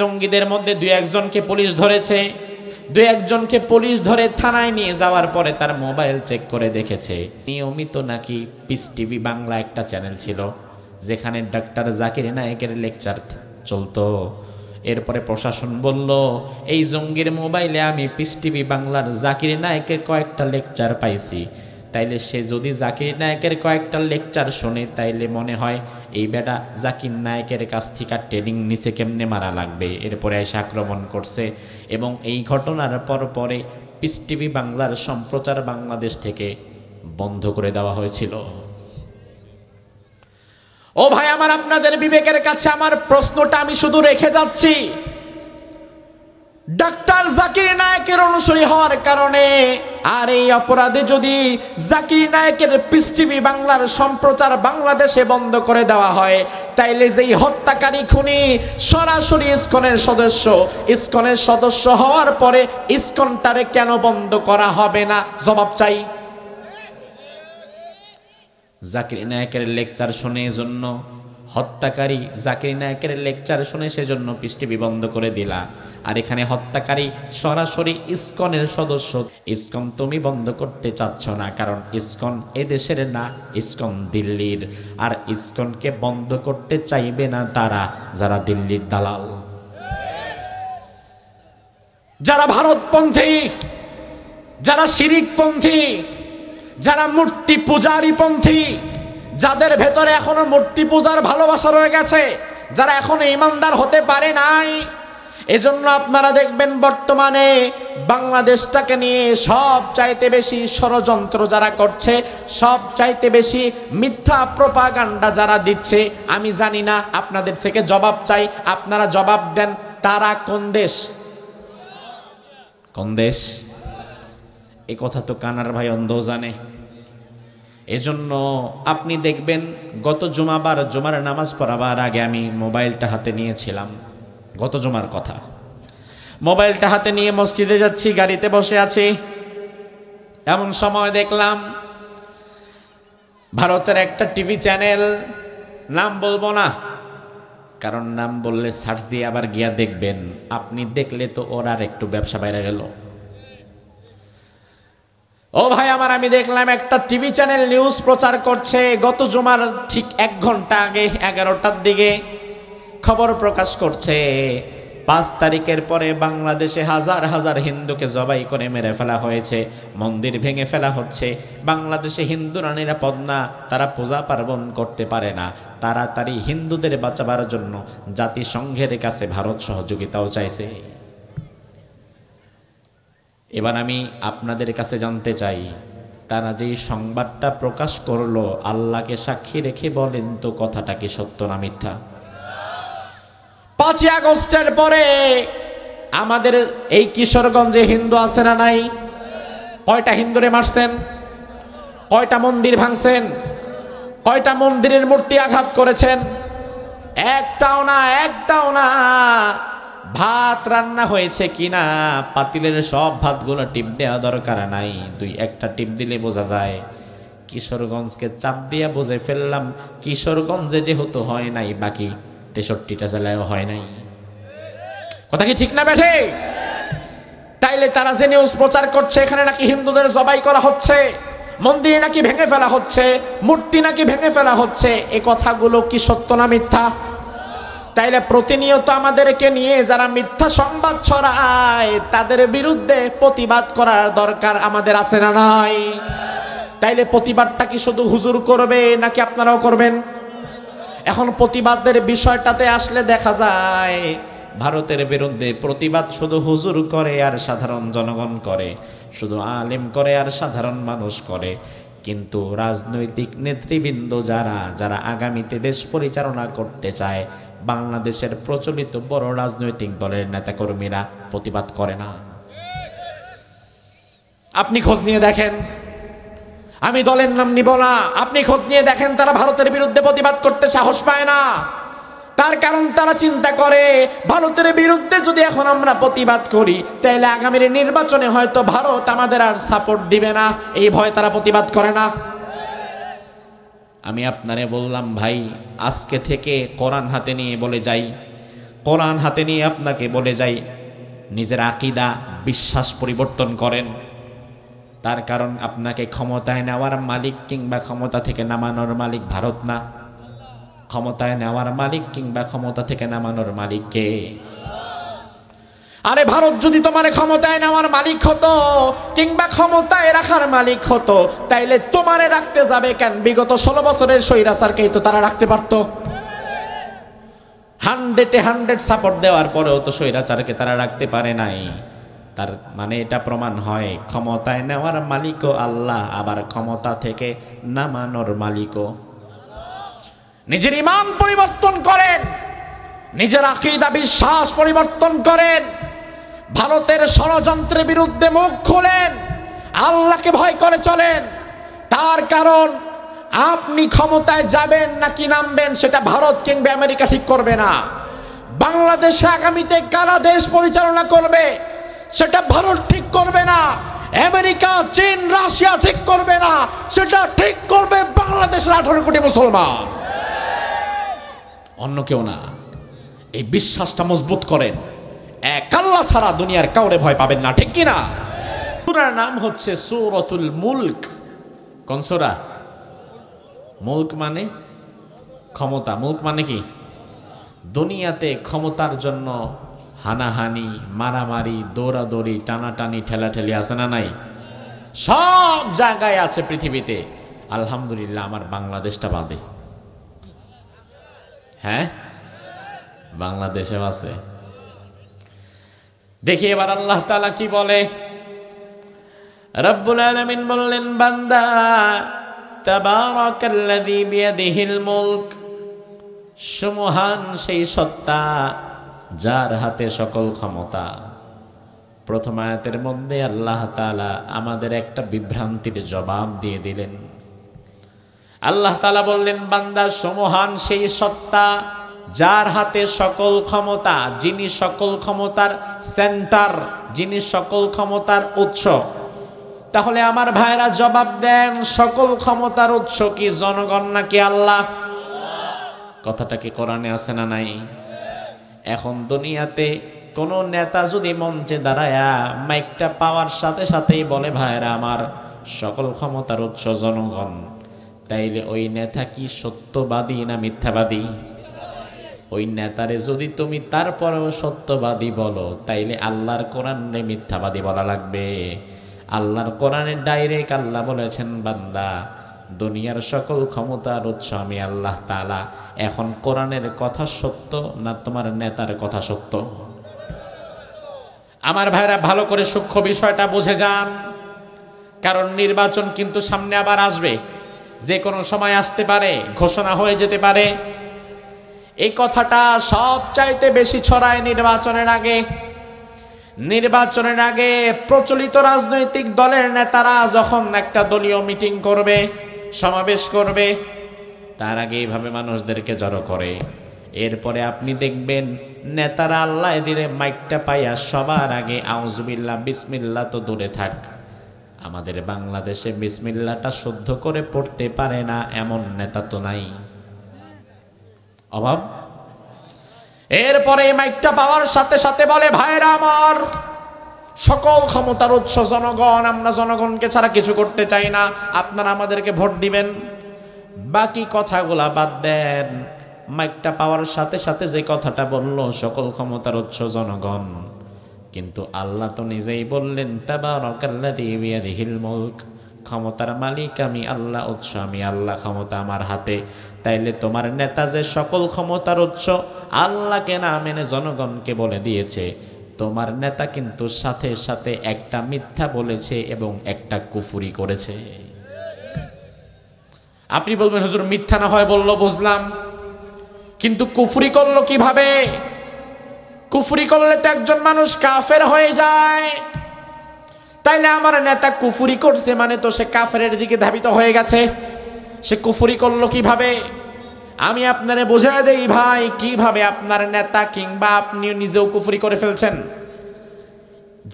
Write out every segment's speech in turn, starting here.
জঙ্গিদের মধ্যে দুই একজনকে পুলিশ ধরেছে। দুই একজনকে পুলিশ ধরে থানায় নিয়ে যাওয়ার পরে তার মোবাইল চেক করে দেখেছে নিয়মিত নাকি পিস টিভি বাংলা একটা চ্যানেল ছিল যেখানে ডাক্তার জাকির নায়েকের লেকচার চলতো। এরপরে প্রশাসন বলল এই জঙ্গির মোবাইলে আমি পিস টিভি বাংলার জাকির নায়েকের কয়েকটা লেকচার পাইছি, তাইলে সে যদি জাকির নায়েকের কয়েকটা লেকচার শোনে তাইলে মনে হয় এই বেটা জাকির নায়েকের কাছ থেকে ট্রেনিং নিচে কেমনে মারা লাগবে। এরপরে এসে আক্রমণ করছে এবং এই ঘটনার পরে পিস টিভি বাংলার সম্প্রচার বাংলাদেশ থেকে বন্ধ করে দেওয়া হয়েছিল। ও ভাই আমার, আপনাদের বিবেকের কাছে আমার প্রশ্নটা আমি শুধু রেখে যাচ্ছি, ডাক্তার জাকির নায়েকের অনুসারী হওয়ার কারণে আর এই অপরাধে যদি জাকির নায়েকের পিস টিভি বাংলার সম্প্রচার বাংলাদেশে বন্ধ করে দেওয়া হয়, তাইলে যেই হত্যাকারী খুনি সরাসরি ইসকনের সদস্য হওয়ার পরে ইসকনটারে কেন বন্ধ করা হবে না? জবাব চাই। জাকির নায়েকের লেকচার শুনে জন্য হত্যাকারী জাকির নায়েকের লেকচার শুনে সেজন্য পিস টিভি বন্ধ করে দিলা, আর এখানে হত্যাকারী সরাসরি ইসকনের সদস্য। ইসকন তুমি বন্ধ করতে চাচ্ছ না, কারণ ইসকন এদেশের না, ইসকন দিল্লির। আর ইসকনকে বন্ধ করতে চাইবে না তারা যারা দিল্লির দালাল, যারা ভারতপন্থী, যারা শিরিকপন্থী, যারা মূর্তি পূজারী পন্থী, যাদের ভেতরে এখনো মূর্তি পূজার ভালোবাসা রয়ে গেছে, যারা এখনো ইমানদার হতে পারে নাই। এজন্য আপনারা দেখবেন বর্তমানে বাংলাদেশটাকে নিয়ে সব চাইতে বেশি ষড়যন্ত্র যারা করছে, সব চাইতে বেশি মিথ্যা প্রোপাগান্ডা যারা দিচ্ছে। আমি জানি না, আপনাদের থেকে জবাব চাই, আপনারা জবাব দেন, তারা কোন দেশ? কোন দেশ? এ কথা তো কানার ভাই অন্ধ জানে। এজন্য আপনি দেখবেন গত জুমার নামাজ পড়াবার আগে আমি মোবাইলটা হাতে নিয়েছিলাম, গত জুমার কথা। মোবাইলটা হাতে নিয়ে মসজিদে যাচ্ছি, গাড়িতে বসে আছি, এমন সময় দেখলাম ভারতের একটা টিভি চ্যানেল, নাম বলবো না কারণ নাম বললে সার্চ দিয়ে আবার গিয়া দেখবেন, আপনি দেখলে তো ওর আর একটু ব্যবসা বাইরে গেল। ও ভাই আমার, আমি দেখলাম একটা টিভি চ্যানেল নিউজ প্রচার করছে গত জুমার ঠিক 1 ঘন্টা আগে 11টার দিকে খবর প্রকাশ করছে 5 তারিখের পরে বাংলাদেশে হাজার হাজার হিন্দুকে জবাই করে মেরে ফেলা হয়েছে, মন্দির ভেঙে ফেলা হচ্ছে। বাংলাদেশে হিন্দুরা নিরাপদ না, তারা পূজা পার্বণ করতে পারে না। তাড়াতাড়ি হিন্দুদের বাঁচাবার জন্য জাতিসংঘের কাছে ভারত সহযোগিতাও চাইছে। এবার আমি আপনাদের কাছে জানতে চাই, তারা যেই সংবাদটা প্রকাশ করলো, আল্লাহকে সাক্ষী রেখে বলেন তো কথাটা কি সত্য না মিথ্যা? 5ই আগস্টের পরে আমাদের এই কিশোরগঞ্জে হিন্দু আছে না নাই? কয়টা হিন্দুরে মারছেন? কয়টা মন্দির ভাঙছেন? কয়টা মন্দিরের মূর্তি আঘাত করেছেন? একটাও না, একটাও না। ভাত রান্না হয়েছে কিনা পাতিলের সব ভাতগুলো টিপ দেওয়া দরকার নাই, 2-1টা টিপ দিলে বোঝা যায়। কিশোরগঞ্জকে চাপ দিয়ে বুঝে ফেললাম কিশোরগঞ্জে যেহেতু হয় নাই, বাকি 63টা জেলায়ও হয় নাই। কথা কি ঠিক না বেঠে? তাইলে তারা যে নিউজ প্রচার করছে এখানে নাকি হিন্দুদের জবাই করা হচ্ছে, মন্দির নাকি ভেঙে ফেলা হচ্ছে, মূর্তি নাকি ভেঙে ফেলা হচ্ছে, এ কথাগুলো কি সত্য না মিথ্যা? তাইলে প্রতিনিয়ত আমাদেরকে নিয়ে যারা মিথ্যা সংবাদ ছড়ায় তাদের বিরুদ্ধে প্রতিবাদ করার দরকার আমাদের আছে না নাই? তাইলে প্রতিবাদটা কি শুধু হুজুর করবে নাকি আপনারাও করবেন? এখন প্রতিবাদের বিষয়টাতে আসলে দেখা যায় ভারতের বিরুদ্ধে প্রতিবাদ শুধু হুজুর করে আর সাধারণ জনগণ করে, শুধু আলেম করে আর সাধারণ মানুষ করে। কিন্তু রাজনৈতিক নেতৃবৃন্দ যারা আগামীতে দেশ পরিচালনা করতে চায়, বাংলাদেশের প্রচলিত বড় রাজনৈতিক দলের নেতাকর্মীরা প্রতিবাদ করে না। আপনি খোঁজ নিয়ে দেখেন, আমি দলের নাম নিব না, আপনি খোঁজ নিয়ে দেখেন তারা ভারতের বিরুদ্ধে প্রতিবাদ করতে সাহস পায় না। তার কারণ তারা চিন্তা করে ভারতের বিরুদ্ধে যদি এখন আমরা প্রতিবাদ করি তাহলে আগামীর নির্বাচনে হয়তো ভারত আমাদের আর সাপোর্ট দিবে না, এই ভয়ে তারা প্রতিবাদ করে না। আমি আপনারে বললাম ভাই, আজকে থেকে কোরআন হাতে নিয়ে বলে যাই, কোরআন হাতে নিয়ে আপনাকে বলে যাই, নিজের আকীদা বিশ্বাস পরিবর্তন করেন। তার কারণ আপনাকে ক্ষমতায় নেওয়ার মালিক কিংবা ক্ষমতা থেকে নামানোর মালিক ভারত না। ক্ষমতায় নেওয়ার মালিক কিংবা ক্ষমতা থেকে নামানোর মালিক কে? আরে ভারত যদি তোমার ক্ষমতায় নেওয়ার মালিক হতো কিংবা ক্ষমতায় রাখার মালিক হতো, তাইলে তোমারে রাখতে যাবে কেন? বিগত 16 বছরের স্বৈরাচারকেই তো তারা রাখতে পারতো। 100 সাপোর্ট দেওয়ার পরেও তো স্বৈরাচারকে তারা রাখতে পারে নাই। তার মানে এটা প্রমাণ হয় ক্ষমতায় নেওয়ার মালিকও আল্লাহ, আবার ক্ষমতা থেকে নামানোর মালিকও। নিজের ঈমান পরিবর্তন করেন, নিজের আকীদা বিশ্বাস পরিবর্তন করেন, ভারতের ষড়যন্ত্রের বিরুদ্ধে মুখ খোলেন, আল্লাহকে ভয় করে চলেন। তার কারণ আপনি ক্ষমতায় যাবেন নাকি নামবেন সেটা ভারত কিংবা আমেরিকা ঠিক করবে না। বাংলাদেশে আগামীতে কারা দেশ পরিচালনা করবে সেটা ভারত ঠিক করবে না, আমেরিকা, চীন, রাশিয়া ঠিক করবে না, সেটা ঠিক করবে বাংলাদেশের 18 কোটি মুসলমান, অন্য কেউ না। এই বিশ্বাসটা মজবুত করেন। এক আল্লাহ ছাড়া দুনিয়ার কাউরে ভয় পাবেন না, ঠিক কিনা? সূরার নাম হচ্ছে সূরাতুল মুলক। কোন সূরা? মুলক মানে ক্ষমতা। মুলক মানে কি? দুনিয়াতে ক্ষমতার জন্য হানাহানি, মারামারি, দৌড়াদৌড়ি, টানাটানি, ঠেলাঠেলি আছে না নাই? সব জায়গায় আছে পৃথিবীতে। আলহামদুলিল্লাহ আমার বাংলাদেশটা বাদে। হ্যাঁ, বাংলাদেশেও আছে। দেখি এবার আল্লাহ তাআলা কি বলে। রব্বুল আলামিন বললেন, বান্দা তাবারাকাল্লাযী বিয়াদিহিল মুলক, সুমহান সেই সত্তা যার হাতে সকল ক্ষমতা। প্রথম আয়াতের মধ্যে আল্লাহ তাআলা আমাদের একটা বিভ্রান্তির জবাব দিয়ে দিলেন। আল্লাহ তাআলা বললেন, বান্দা সুমহান সেই সত্তা যার হাতে সকল ক্ষমতা, যিনি সকল ক্ষমতার সেন্টার, যিনি সকল ক্ষমতার উৎস। তাহলে আমার ভাইরা জবাব দেন, সকল ক্ষমতার উৎস কি জনগণ নাকি আল্লাহ? কথাটা কি কোরআনে আছে না নাই? এখন দুনিয়াতে কোন নেতা যদি মঞ্চে দাঁড়ায়া মাইকটা পাওয়ার সাথে সাথেই বলে, ভাইরা আমার সকল ক্ষমতার উৎস জনগণ, তাইলে ওই নেতা কি সত্যবাদী না মিথ্যাবাদী? ওই নেতারে যদি তুমি তারপরেও সত্যবাদী বলো, তাইলে আল্লাহর কোরআনে মিথ্যাবাদী বলা লাগবে। আল্লাহর কোরআনে ডাইরেক্ট আল্লাহ বলেছেন, বান্দা দুনিয়ার সকল ক্ষমতার উৎস আমি আল্লাহ তাআলা। এখন কোরআনের কথা সত্য না তোমার নেতার কথা সত্য? আমার ভাইরা ভালো করে সূক্ষ্ম বিষয়টা বুঝে যান, কারণ নির্বাচন কিন্তু সামনে আবার আসবে, যে কোনো সময় আসতে পারে, ঘোষণা হয়ে যেতে পারে। এই কথাটা সবচাইতে বেশি ছড়ায় নির্বাচনের আগে। নির্বাচনের আগে প্রচলিত রাজনৈতিক দলের নেতারা যখন একটা দলীয় মিটিং করবে, সমাবেশ করবে, তার আগে এইভাবে মানুষদেরকে জড়ো করে। এরপরে আপনি দেখবেন নেতারা আল্লাহ দিলে মাইকটা পাইয়া সবার আগে আউযুবিল্লাহ বিসমিল্লাহ তো দূরে থাক, আমাদের বাংলাদেশে বিসমিল্লাহটা শুদ্ধ করে পড়তে পারে না এমন নেতা তো নাই, অভাব। এরপরে মাইকটা পাওয়ার সাথে সাথে বলে, ভাইরা আমার সকল ক্ষমতার উৎস জনগণ, আমরা জনগণকে ছাড়া কিছু করতে চাই না, আপনারা আমাদেরকে ভোট দিবেন। বাকি কথাগুলা বাদ দেন, মাইকটা পাওয়ার সাথে সাথে যে কথাটা বলল সকল ক্ষমতার উৎস জনগণ, কিন্তু আল্লাহ তো নিজেই বললেন তাবারাকাল্লাযী বিয়াদিহিল মুলক, ক্ষমতার মালিক আমি আল্লাহ, উৎস আমি আল্লাহ, ক্ষমতা আমার হাতে। তাইলে তোমার নেতা যে সকল ক্ষমতার উৎস আল্লাহকে না মেনে জনগণকে বলে দিয়েছে, তোমার নেতা কিন্তু সাথে সাথে একটা মিথ্যা বলেছে এবং একটা কুফরি করেছে। আপনি বলবেন হুজুর মিথ্যা না হয় বললো বুঝলাম, কিন্তু কুফরি করলো কিভাবে? কুফরি করলে তো একজন মানুষ কাফের হয়ে যায়। তাইলে আমার নেতা কুফরি করছে মানে তো সে কাফেরের দিকে ধাবিত হয়ে গেছে। সে কুফরি করলো কিভাবে? আমি আপনারে বোঝায় দেই ভাই, কিভাবে আপনার নেতা কিংবা আপনি নিজেও কুফরি করে ফেলছেন।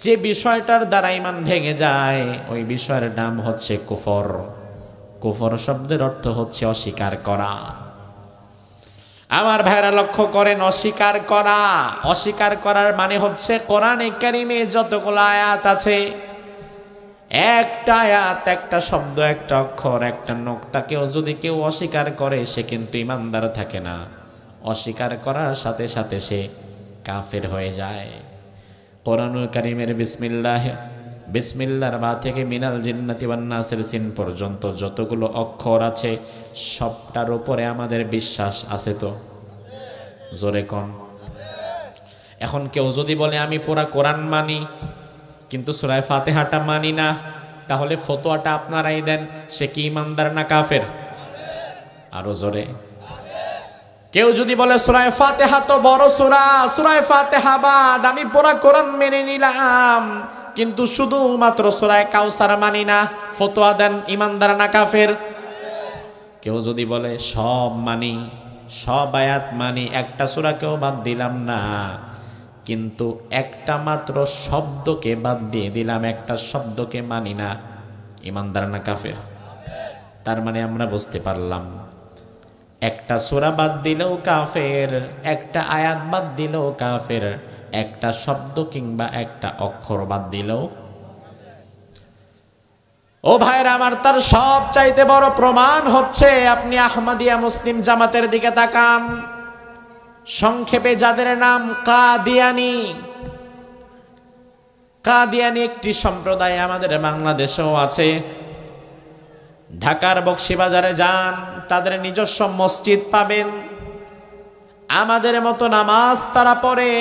যে বিষয়টার দ্বারা ঈমান ভেঙে যায় ওই বিষয়ের নাম হচ্ছে কুফর। কুফর শব্দের অর্থ হচ্ছে অস্বীকার করা। আমার ভাইরা লক্ষ্য করেন, অস্বীকার করা, অস্বীকার করার মানে হচ্ছে কোরআনে কারিমে যতগুলো আয়াত আছে, একটা আয়াত, একটা শব্দ, একটা অক্ষর, একটা নোক্তাকেও যদি কেউ অস্বীকার করে সে কিন্তু ইমানদার থাকে না, অস্বীকার করার সাথে সাথে সে কাফের হয়ে যায়। কোরআনুল কারীমের বিসমিল্লাহর বা থেকে মিনাল জিন্নাতি ওয়ান নাসের সিন পর্যন্ত যতগুলো অক্ষর আছে সবটার উপরে আমাদের বিশ্বাস আছে তো? জোরে কোন। এখন কেউ যদি বলে আমি পুরা কোরআন মানি কিন্তু সূরা ফাতিহাটা মানি না, তাহলে ফতোয়াটা আপনারাই দেন, সে কি ইমানদার না কাফের? আরো জোরে। কেউ যদি বলে সূরা ফাতিহা তো বড় সূরা, সূরা ফাতিহা বাদ আমি পুরা কোরআন মেনে নিলাম কিন্তু শুধুমাত্র সূরা কাউসার মানি না, ফতোয়া দেন, ইমানদার না কাফের? কেউ যদি বলে সব মানি, সব আয়াত মানি, একটা সূরাকেও বাদ দিলাম না কিন্তু একটা মাত্র শব্দকে বাদ দিয়ে দিলাম, একটা শব্দকে মানি না, ইমানদার না কাফের? তার মানে আমরা বুঝতে পারলাম একটা সূরা বাদ দিলেও কাফের, একটা আয়াত বাদ দিলেও কাফের, একটা শব্দ কিংবা একটা অক্ষর বাদ দিলেও। ও ভাইরা আমার, তার সব চাইতে বড় প্রমাণ হচ্ছে আপনি আহমদিয়া মুসলিম জামাতের দিকে তাকান, সংক্ষেপে যাদের নাম কাদিয়ানি। কাদিয়ানি একটি সম্প্রদায় আমাদের বাংলাদেশেও আছে। ঢাকার বকশীবাজারে যান, তাদের নিজস্ব মসজিদ পাবেন, আমাদের মতো নামাজ তারা পড়ে,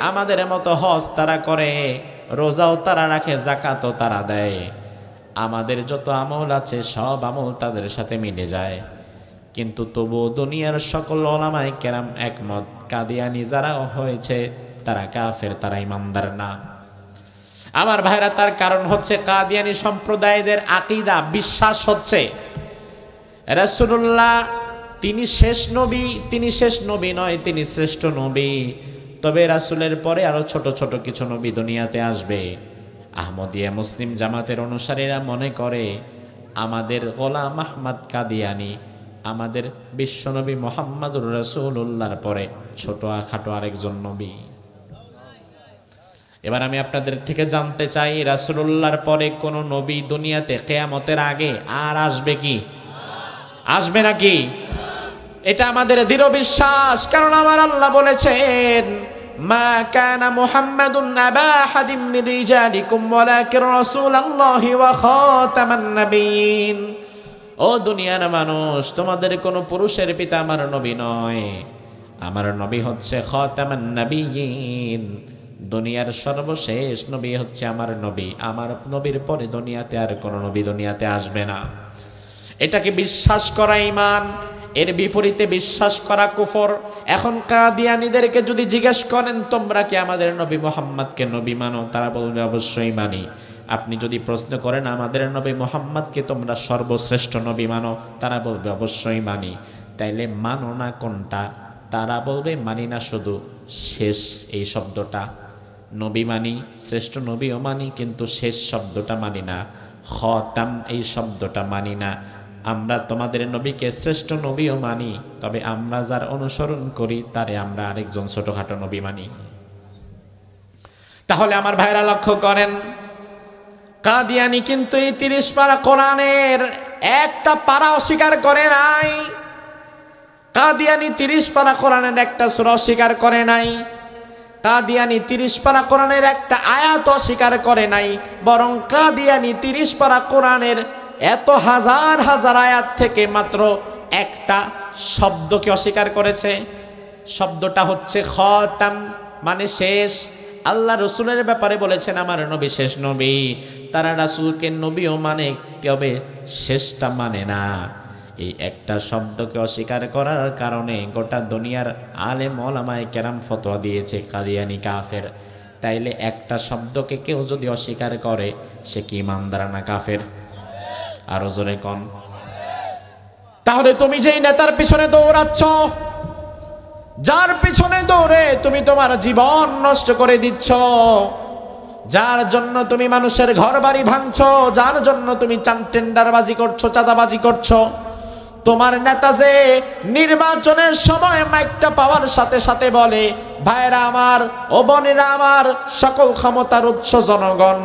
আমাদের মতো হজ তারা করে, রোজাও তারা রাখে, যাকাতও তারা দেয়, আমাদের যত আমল আছে সব আমল তাদের সাথে মিলে যায়। কিন্তু তবুও দুনিয়ার সকল উলামায়ে কেরাম একমত, কাদিয়ানি যারা হয়েছে তারা কাফের, তারা ইমানদার না। আমার ভাইরা, তার কারণ হচ্ছে কাদিয়ানি সম্প্রদায়দের আকীদা, বিশ্বাস হচ্ছে রাসূলুল্লাহ তিনি শেষ নবী, তিনি শেষ নবী নয়, তিনি শ্রেষ্ঠ নবী। তবে রাসূলের পরে আরো ছোট ছোট কিছু নবী দুনিয়াতে আসবে। আহমদিয়া মুসলিম জামাতের অনুসারীরা মনে করে আমাদের গোলাম আহমদ কাদিয়ানি আমাদের বিশ্বনবী মুহাম্মদুর রাসূলুল্লাহর পরে ছোট খাটো আরেকজন নবী। এবার আমি আপনাদের থেকে জানতে চাই, রাসূলুল্লাহর পরে কোন নবী দুনিয়াতে কিয়ামতের আগে আর আসবে কি? আসবে নাকি? এটা আমাদের দৃঢ় বিশ্বাস, কারণ আমার আল্লাহ বলেছেন মা কানা মুহাম্মাদুন আবা আহাদিম মিন রিজালিকুম ওয়ালাকিন রাসূলুল্লাহি ওয়া খাতামান নাবিয়্যিন। ও দুনিয়ার মানুষ, তোমাদের কোনো পুরুষের পিতা আমার নবী নয়, আমার নবী হচ্ছে খাতামান নাবিয়্যিন, দুনিয়ার সর্বশেষ নবী হচ্ছে আমার নবী। আমার নবীর পরে দুনিয়াতে আর কোনো নবী দুনিয়াতে আসবে না। এটাকে বিশ্বাস করা ঈমান, এর বিপরীতে বিশ্বাস করা কুফর। এখন কাদিয়ানীদেরকে যদি জিজ্ঞেস করেন তোমরা কি আমাদের নবী মুহাম্মদকে নবী মানো, তারা বলবে অবশ্যই মানি। আপনি যদি প্রশ্ন করেন আমাদের নবী মুহাম্মদকে তোমরা সর্বশ্রেষ্ঠ নবী মানো, তারা বলবে অবশ্যই মানি। তাইলে মানো না কোনটা? তারা বলবে মানি না শুধু শেষ এই শব্দটা, নবী মানি, শ্রেষ্ঠ নবীও মানি, কিন্তু শেষ শব্দটা মানি না, খাতাম এই শব্দটা মানি না। আমরা তোমাদের নবীকে শ্রেষ্ঠ নবীও মানি, তবে আমরা যার অনুসরণ করি তারে আমরা আরেকজন ছোটখাটো নবী মানি। তাহলে আমার ভাইরা লক্ষ্য করেন, কাদিয়ানি কিন্তু এই 30 পারা কোরআনের একটা পারা অস্বীকার করে নাই। কাদিয়ানি 30 পারা কোরআনের একটা সূরা অস্বীকার করে নাই। কাদিয়ানি 30 পারা কোরআনের একটা আয়াত অস্বীকার করে নাই, বরং কাদিয়ানি 30 পারা কোরআনের এত হাজার হাজার আয়াত থেকে মাত্র একটা শব্দকে অস্বীকার করেছে। শব্দটা হচ্ছে খাতাম, মানে শেষ। আল্লাহ রসুলের ব্যাপারে বলেছেন আমার নবী শেষ নবী। তারা রাসূলকে নবীও মানে, তবে শেষটা মানে না। এই একটা শব্দকে অস্বীকার করার কারণে গোটা দুনিয়ার আলেম ওলামায়ে কেরাম ফতোয়া দিয়েছে কাদিয়ানি কাফের। তাইলে একটা শব্দকে কেউ যদি অস্বীকার করে সে কি ইমানদার না কাফের? আরো জোরে কোন। তাহলে তুমি যেই নেতার পিছনে দৌড়াচ্ছ, যার পিছনে দৌড়ে তুমি তোমার জীবন নষ্ট করে দিচ্ছ, যার জন্য তুমি মানুষের ঘর বাড়ি ভাঙছো, যার জন্য তুমি টেন্ডারবাজি করছো, চাঁদাবাজি করছো, তোমার নেতা যে নির্বাচনের সময় মাইকটা পাওয়ার সাথে সাথে বলে, ভাইরা আমার ও বোনেরা আমার, সকল ক্ষমতার উৎস জনগণ,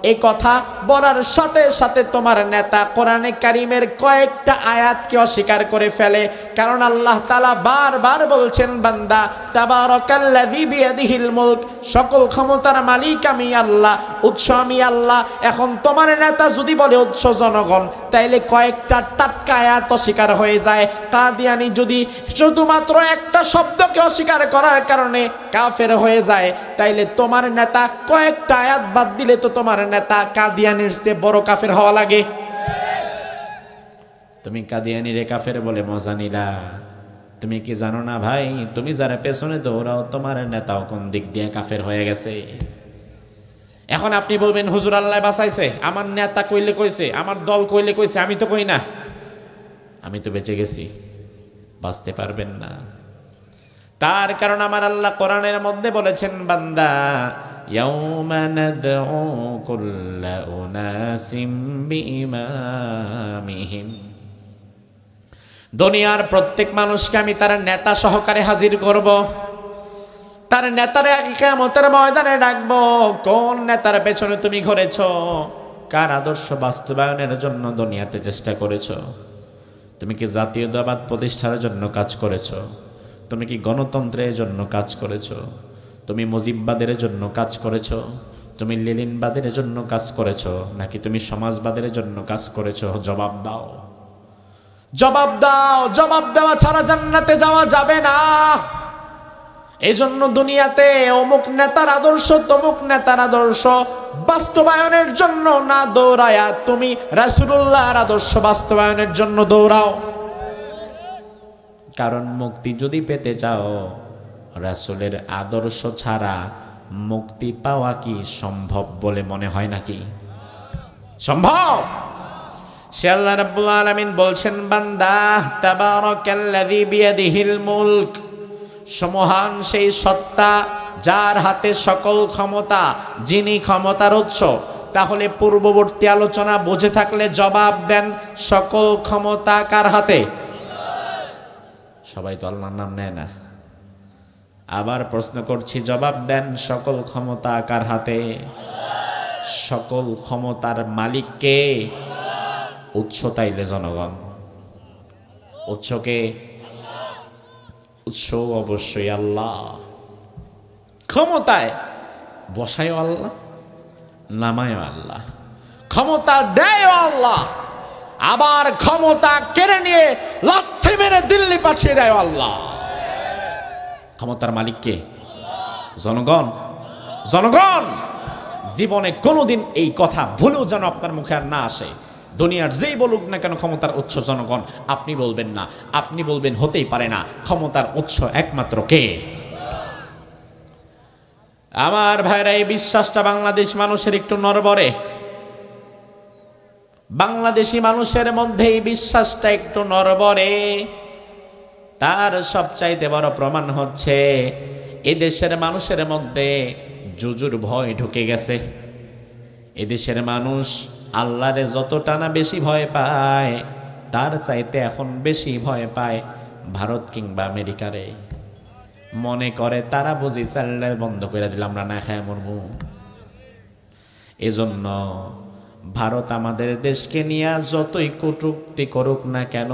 এই কথা বলার সাথে সাথে তোমার নেতা কোরআনে কারিমের কয়েকটা আয়াতকে অস্বীকার করে ফেলে। কারণ আল্লাহ তাআলা বারবার বলছেন, বান্দা তাবারাকাল্লাযী বিয়াদিহিল মুলক, সকল ক্ষমতার মালিক আমি আল্লাহ, উৎস আমি আল্লাহ। এখন তোমার নেতা যদি বলে উৎস জনগণ, তাইলে কয়েকটা টাটকা আয়াত অস্বীকার হয়ে যায়। কাদিয়ানি যদি শুধুমাত্র একটা শব্দকে অস্বীকার করার কারণে কাফের হয়ে যায়, তাইলে তোমার নেতা কয়েকটা আয়াত বাদ দিলে তো তোমার নেতা কাদিয়ানির চেয়ে বড় কাফের হওয়া লাগে। তুমি কাদিয়ানিরে কাফের বলে মজা নিলা। তুমি কি জানো না ভাই, তুমি যারা পেছনে দৌড়াও তোমার নেতাও কোন দিক দিয়ে কাফের হয়ে গেছে। এখন আপনি বলবেন, হুজুর আল্লাহ বাঁচাইছে, আমার নেতা কইলে কইছে, আমার দল কইলে কইছে, আমি তো কই না, আমি তো বেঁচে গেছি। বাঁচতে পারবেন না। তার কারণ আমার আল্লাহ কোরআনের মধ্যে বলেছেন, বান্দা ইয়াউমা নাদউ কুল্লা উনাসিম বিইমামিহিম, দুনিয়ার প্রত্যেক মানুষকে আমি তার নেতা সহকারে হাজির করব। তার নেতারে কিয়ামতের ময়দানে ডাকবো, কোন নেতার পেছনে তুমি ঘুরেছ, কার আদর্শ বাস্তবায়নের জন্য দুনিয়াতে চেষ্টা করেছ। তুমি কি জাতীয়তাবাদ প্রতিষ্ঠার জন্য কাজ করেছ? তুমি কি গণতন্ত্রের জন্য কাজ করেছ? তুমি মুজিববাদের জন্য কাজ করেছ? তুমি লেনিনবাদের জন্য কাজ করেছ, নাকি তুমি সমাজবাদের জন্য কাজ করেছ? জবাব দাও, জবাব দাও। জবাব দেওয়া ছাড়া জান্নাতে যাওয়া যাবে না। এই জন্য দুনিয়াতে অমুক নেতার আদর্শ তমুক নেতার আদর্শ বাস্তবায়নের জন্য না দৌড়ায়া তুমি রাসূলুল্লাহর আদর্শ বাস্তবায়নের জন্য দৌড়াও। কারণ মুক্তি যদি পেতে চাও, রাসূলের আদর্শ ছাড়া মুক্তি পাওয়া কি সম্ভব বলে মনে হয় নাকি? সম্ভব? সে আল্লাহ রাব্বুল আলামিন বলছেন, বান্দা তাবারাকাল্লাযী বিয়াদিহিল মুলক, সমহান সেই সত্তা যার হাতে সকল ক্ষমতা, যিনি ক্ষমতার উৎস। তাহলে পূর্ববর্তী আলোচনা বুঝে থাকলে জবাব দেন, সকল ক্ষমতা কার হাতে? সবাই তো আল্লাহর নাম নেয় না। আবার প্রশ্ন করছি, জবাব দেন, সকল ক্ষমতা কার হাতে? সকল ক্ষমতার মালিক কে? উৎস তাইলে জনগণ। উৎসকে? উৎস অবশ্যই আল্লাহ। ক্ষমতায় বসায়ও আল্লাহ, নামায়ও আল্লাহ, ক্ষমতা দেয়ও আল্লাহ, আবার ক্ষমতা কেড়ে নিয়ে লাথি মেরে দিল্লি পাঠিয়ে দেয় আল্লাহ। ক্ষমতার মালিক কে? জনগণ। জনগণ। জীবনে কোনোদিন এই কথা ভুলেও যেন আপনার মুখে আর না আসে। দুনিয়ার যেই বলুক না কেন ক্ষমতার উৎস জনগণ, আপনি বলবেন না। আপনি বলবেন হতেই পারে না, ক্ষমতার উৎস একমাত্র কে? আমার ভাইরা, এই বিশ্বাসটা বাংলাদেশ মানুষের একটু নড়বড়ে। বাংলাদেশি মানুষের মধ্যে এই বিশ্বাসটা একটু নড়বড়ে। তার সবচাইতে বড় প্রমাণ হচ্ছে এদেশের মানুষের মধ্যে জুজুর ভয় ঢুকে গেছে। এদেশের মানুষ আল্লাহরে যতটা না বেশি ভয় পায়, তার চাইতে এখন বেশি ভয় পায় ভারত কিংবা আমেরিকারে। মনে করে তারা বুঝি চালটা বন্ধ করে দিলাম, আমরা না খায় মরবো। এজন্য ভারত আমাদের দেশকে নিয়ে যতই কটূক্তি করুক না কেন,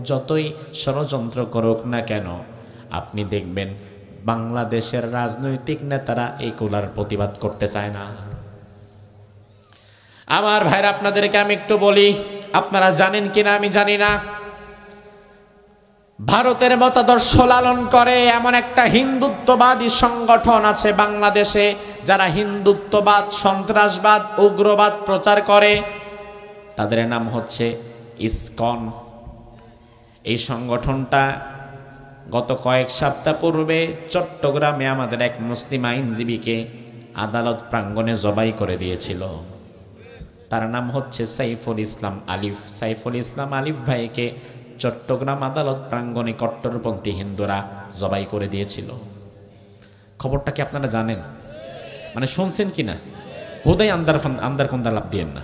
যতই ষড়যন্ত্র করুক না কেন, আপনি দেখবেন বাংলাদেশের রাজনৈতিক নেতারা এইগুলার প্রতিবাদ করতে চায় না। আমার ভাইরা, আপনাদেরকে আমি একটু বলি, আপনারা জানেন কিনা আমি জানি না, ভারতের মতাদর্শ লালন করে এমন একটা হিন্দুত্ববাদী সংগঠন আছে বাংলাদেশে, যারা হিন্দুত্ববাদ, সন্ত্রাসবাদ, উগ্রবাদ প্রচার করে। তাদের নাম হচ্ছে ইসকন। এই সংগঠনটা গত কয়েক সপ্তাহ পূর্বে চট্টগ্রামে আমাদের এক মুসলিম আইনজীবীকে আদালত প্রাঙ্গণে জবাই করে দিয়েছিল। তার নাম হচ্ছে সাইফুল ইসলাম আলিফ। সাইফুল ইসলাম আলিফ ভাইকে চট্টগ্রাম আদালত প্রাঙ্গণে কট্টরপন্থী হিন্দুরা জবাই করে দিয়েছিল। খবরটা কি আপনারা জানেন? মানে শুনছেন কিনা? হুদাই আন্দার কোন্দা লাভ দিয়েন না।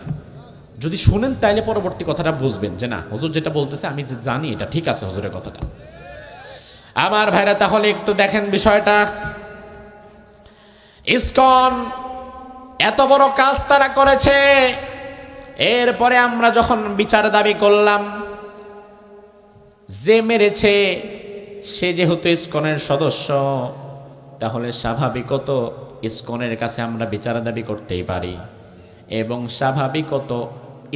যদি শুনেন তাইলে পরবর্তী কথাটা বুঝবেন যে না হুজুর যেটা বলতেছে আমি যে জানি এটা ঠিক আছে হুজুরের কথাটা। আমার ভাইরা তাহলে একটু দেখেন বিষয়টা, ইসকন এত বড় কাজ তারা করেছে, এরপরে আমরা যখন বিচার দাবি করলাম, যে মেরেছে সে যেহেতু ইসকনের সদস্য, তাহলে স্বাভাবিকত ইসকনের কাছে আমরা বিচার দাবি করতেই পারি, এবং স্বাভাবিকত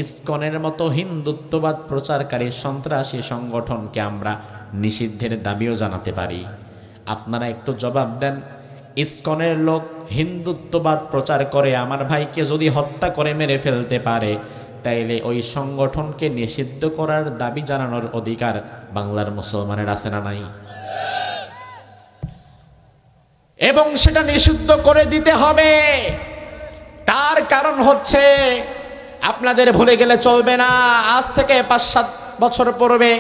ইসকনের মতো হিন্দুত্ববাদ প্রচারকারী সন্ত্রাসী সংগঠনকে আমরা নিষিদ্ধের দাবিও জানাতে পারি। আপনারা একটু জবাব দেন, ইসকনের লোক হিন্দুত্ববাদ প্রচার করে আমার ভাইকে যদি হত্যা করে মেরে ফেলতে পারে, তাইলে ওই সংগঠনকে নিষিদ্ধ করার দাবি জানানোর অধিকার বাংলার মুসলমানের আছে না নাই? এবং সেটা নিষিদ্ধ করে দিতে হবে। তার কারণ হচ্ছে, আপনাদের ভুলে গেলে চলবে না, আজ থেকে ৫-৭ বছর পূর্বে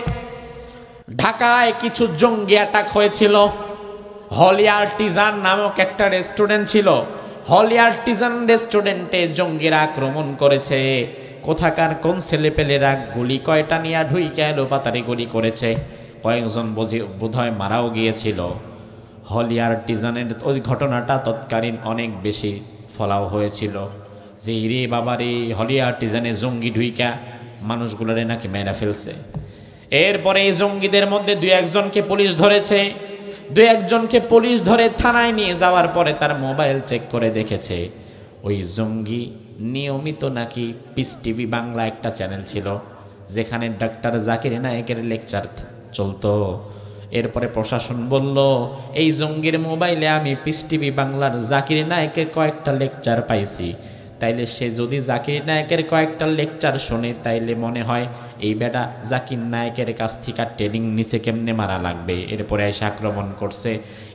ঢাকায় কিছু জঙ্গি অ্যাটাক হয়েছিল। হলি আর্টিজান নামক একটা রেস্টুরেন্ট ছিল, হলি আর্টিজান রেস্টুরেন্টে জঙ্গিরা আক্রমণ করেছে। কোথাকার কোন ছেলেপেলেরা গুলি কয়টা নিয়ে ঢুইকা এলো পাতারে গুলি করেছে, কয়েকজন বোধহয় মারাও গিয়েছিল। হলি আর্টিজানের ওই ঘটনাটা তৎকালীন অনেক বেশি ফলাও হয়েছিল যে রে বাবারে হলি আর্টিজানে জঙ্গি ঢুইকা মানুষগুলোরে নাকি মেরা ফেলছে। এরপরে এই জঙ্গিদের মধ্যে ২-১জনকে পুলিশ ধরেছে। ২-১জনকে পুলিশ ধরে থানায় নিয়ে যাওয়ার পরে তার মোবাইল চেক করে দেখেছে ওই জঙ্গি নিয়মিত নাকি পিস টিভি বাংলা একটা চ্যানেল ছিল যেখানে ডাক্তার জাকির নায়েকের লেকচার চলতো। এরপরে প্রশাসন বলল এই জঙ্গির মোবাইলে আমি পিস টিভি বাংলার জাকির নায়েকের কয়েকটা লেকচার পাইছি, তাইলে সে যদি জাকির নায়েকের কয়েকটা লেকচার শোনে তাইলে মনে হয় এই বেটা জাকির নায়েকের কাছ থেকে ট্রেনিং নিচে কেমনে মারা লাগবে। এরপরে এসে আক্রমণ করছে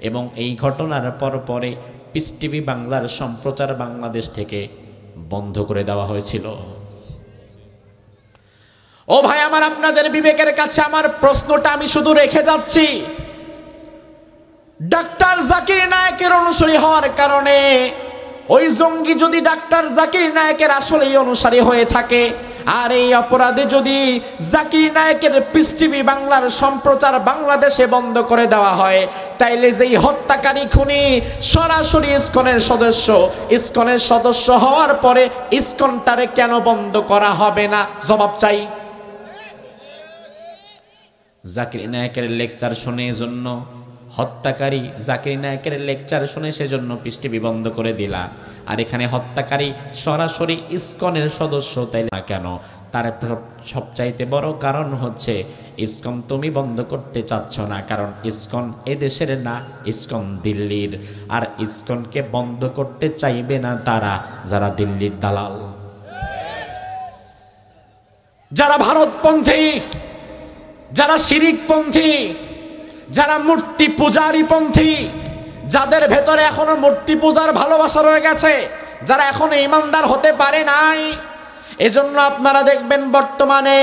এবং এই ঘটনার পরে পিস টিভি বাংলার সম্প্রচার বাংলাদেশ থেকে বন্ধ করে দেওয়া হয়েছিল। ও ভাই আমার, আপনাদের বিবেকের কাছে আমার প্রশ্নটা আমি শুধু রেখে যাচ্ছি, ডাক্তার জাকির নায়েকের অনুসারী হওয়ার কারণে ওই জঙ্গি যদি ডাক্তার জাকির নায়েকের আসলেই অনুসারী হয়ে থাকে, আর এই অপরাধে যদি জাকির নায়েকের পিস টিভি বাংলার সম্প্রচার বাংলাদেশে বন্ধ করে দেওয়া হয়, তাইলে যেই হত্যাকারী খুনি সরাসরি ইসকনের সদস্য, ইসকনের সদস্য হওয়ার পরে ইসকনটারে কেন বন্ধ করা হবে না? জবাব চাই। জাকির নায়েকের লেকচার শুনে জন্য হত্যাকারী জাকির নায়েকের লেকচার শুনে সেজন্য পিস টিভি বন্ধ করে দিলা, আর এখানে হত্যাকারী সরাসরি ইসকনের সদস্য, তাইলে কেন? তার সবচাইতে বড় কারণ হচ্ছে ইসকন তুমি বন্ধ করতে চাচ্ছ না, কারণ ইসকন এদেশের না, ইসকন দিল্লির, আর ইসকনকে বন্ধ করতে চাইবে না তারা যারা দিল্লির দালাল, যারা ভারতপন্থী, যারা শিরিকপন্থী, যারা মূর্তি পূজারী পন্থী, যাদের ভেতরে এখনো মূর্তি পূজার ভালোবাসা রয়ে গেছে, যারা এখনো ইমানদার হতে পারে নাই। এজন্য আপনারা দেখবেন বর্তমানে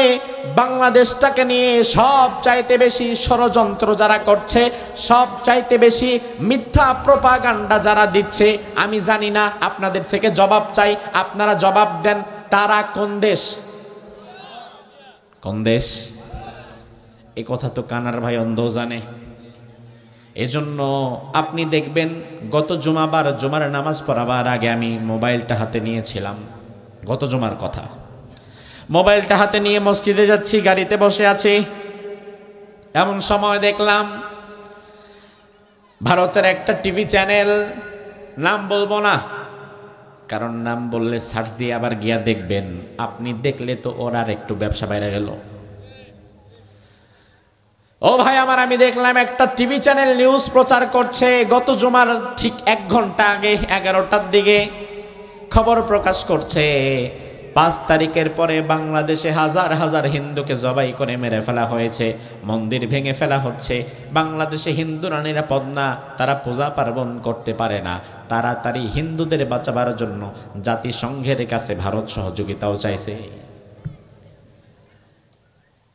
বাংলাদেশটাকে নিয়ে সব চাইতে বেশি ষড়যন্ত্র যারা করছে, সব চাইতে বেশি মিথ্যা প্রোপাগান্ডা যারা দিচ্ছে, আমি জানি না, আপনাদের থেকে জবাব চাই, আপনারা জবাব দেন, তারা কোন দেশ? কোন দেশ? এই কথা তো কানার ভাই অন্ধও জানে। এজন্য আপনি দেখবেন গত জুমার নামাজ পড়াবার আগে আমি মোবাইলটা হাতে নিয়েছিলাম, গত জুমার কথা, মোবাইলটা হাতে নিয়ে মসজিদে যাচ্ছি, গাড়িতে বসে আছি, এমন সময় দেখলাম ভারতের একটা টিভি চ্যানেল, নাম বলবো না কারণ নাম বললে সার্চ দিয়ে আবার গিয়া দেখবেন, আপনি দেখলে তো ওর আর একটু ব্যবসা বাইরে গেল। ও ভাই আমার, আমি দেখলাম একটা টিভি চ্যানেল নিউজ প্রচার করছে, গত জুমার ঠিক 1 ঘন্টা আগে 11টার দিকে খবর প্রকাশ করছে 5 তারিখের পরে বাংলাদেশে হাজার হাজার হিন্দুকে জবাই করে মেরে ফেলা হয়েছে, মন্দির ভেঙে ফেলা হচ্ছে। বাংলাদেশে হিন্দুরা নিরাপদ না, তারা পূজা পার্বণ করতে পারে না, তাড়াতাড়ি হিন্দুদের বাঁচাবার জন্য জাতিসংঘের কাছে ভারত সহযোগিতাও চাইছে।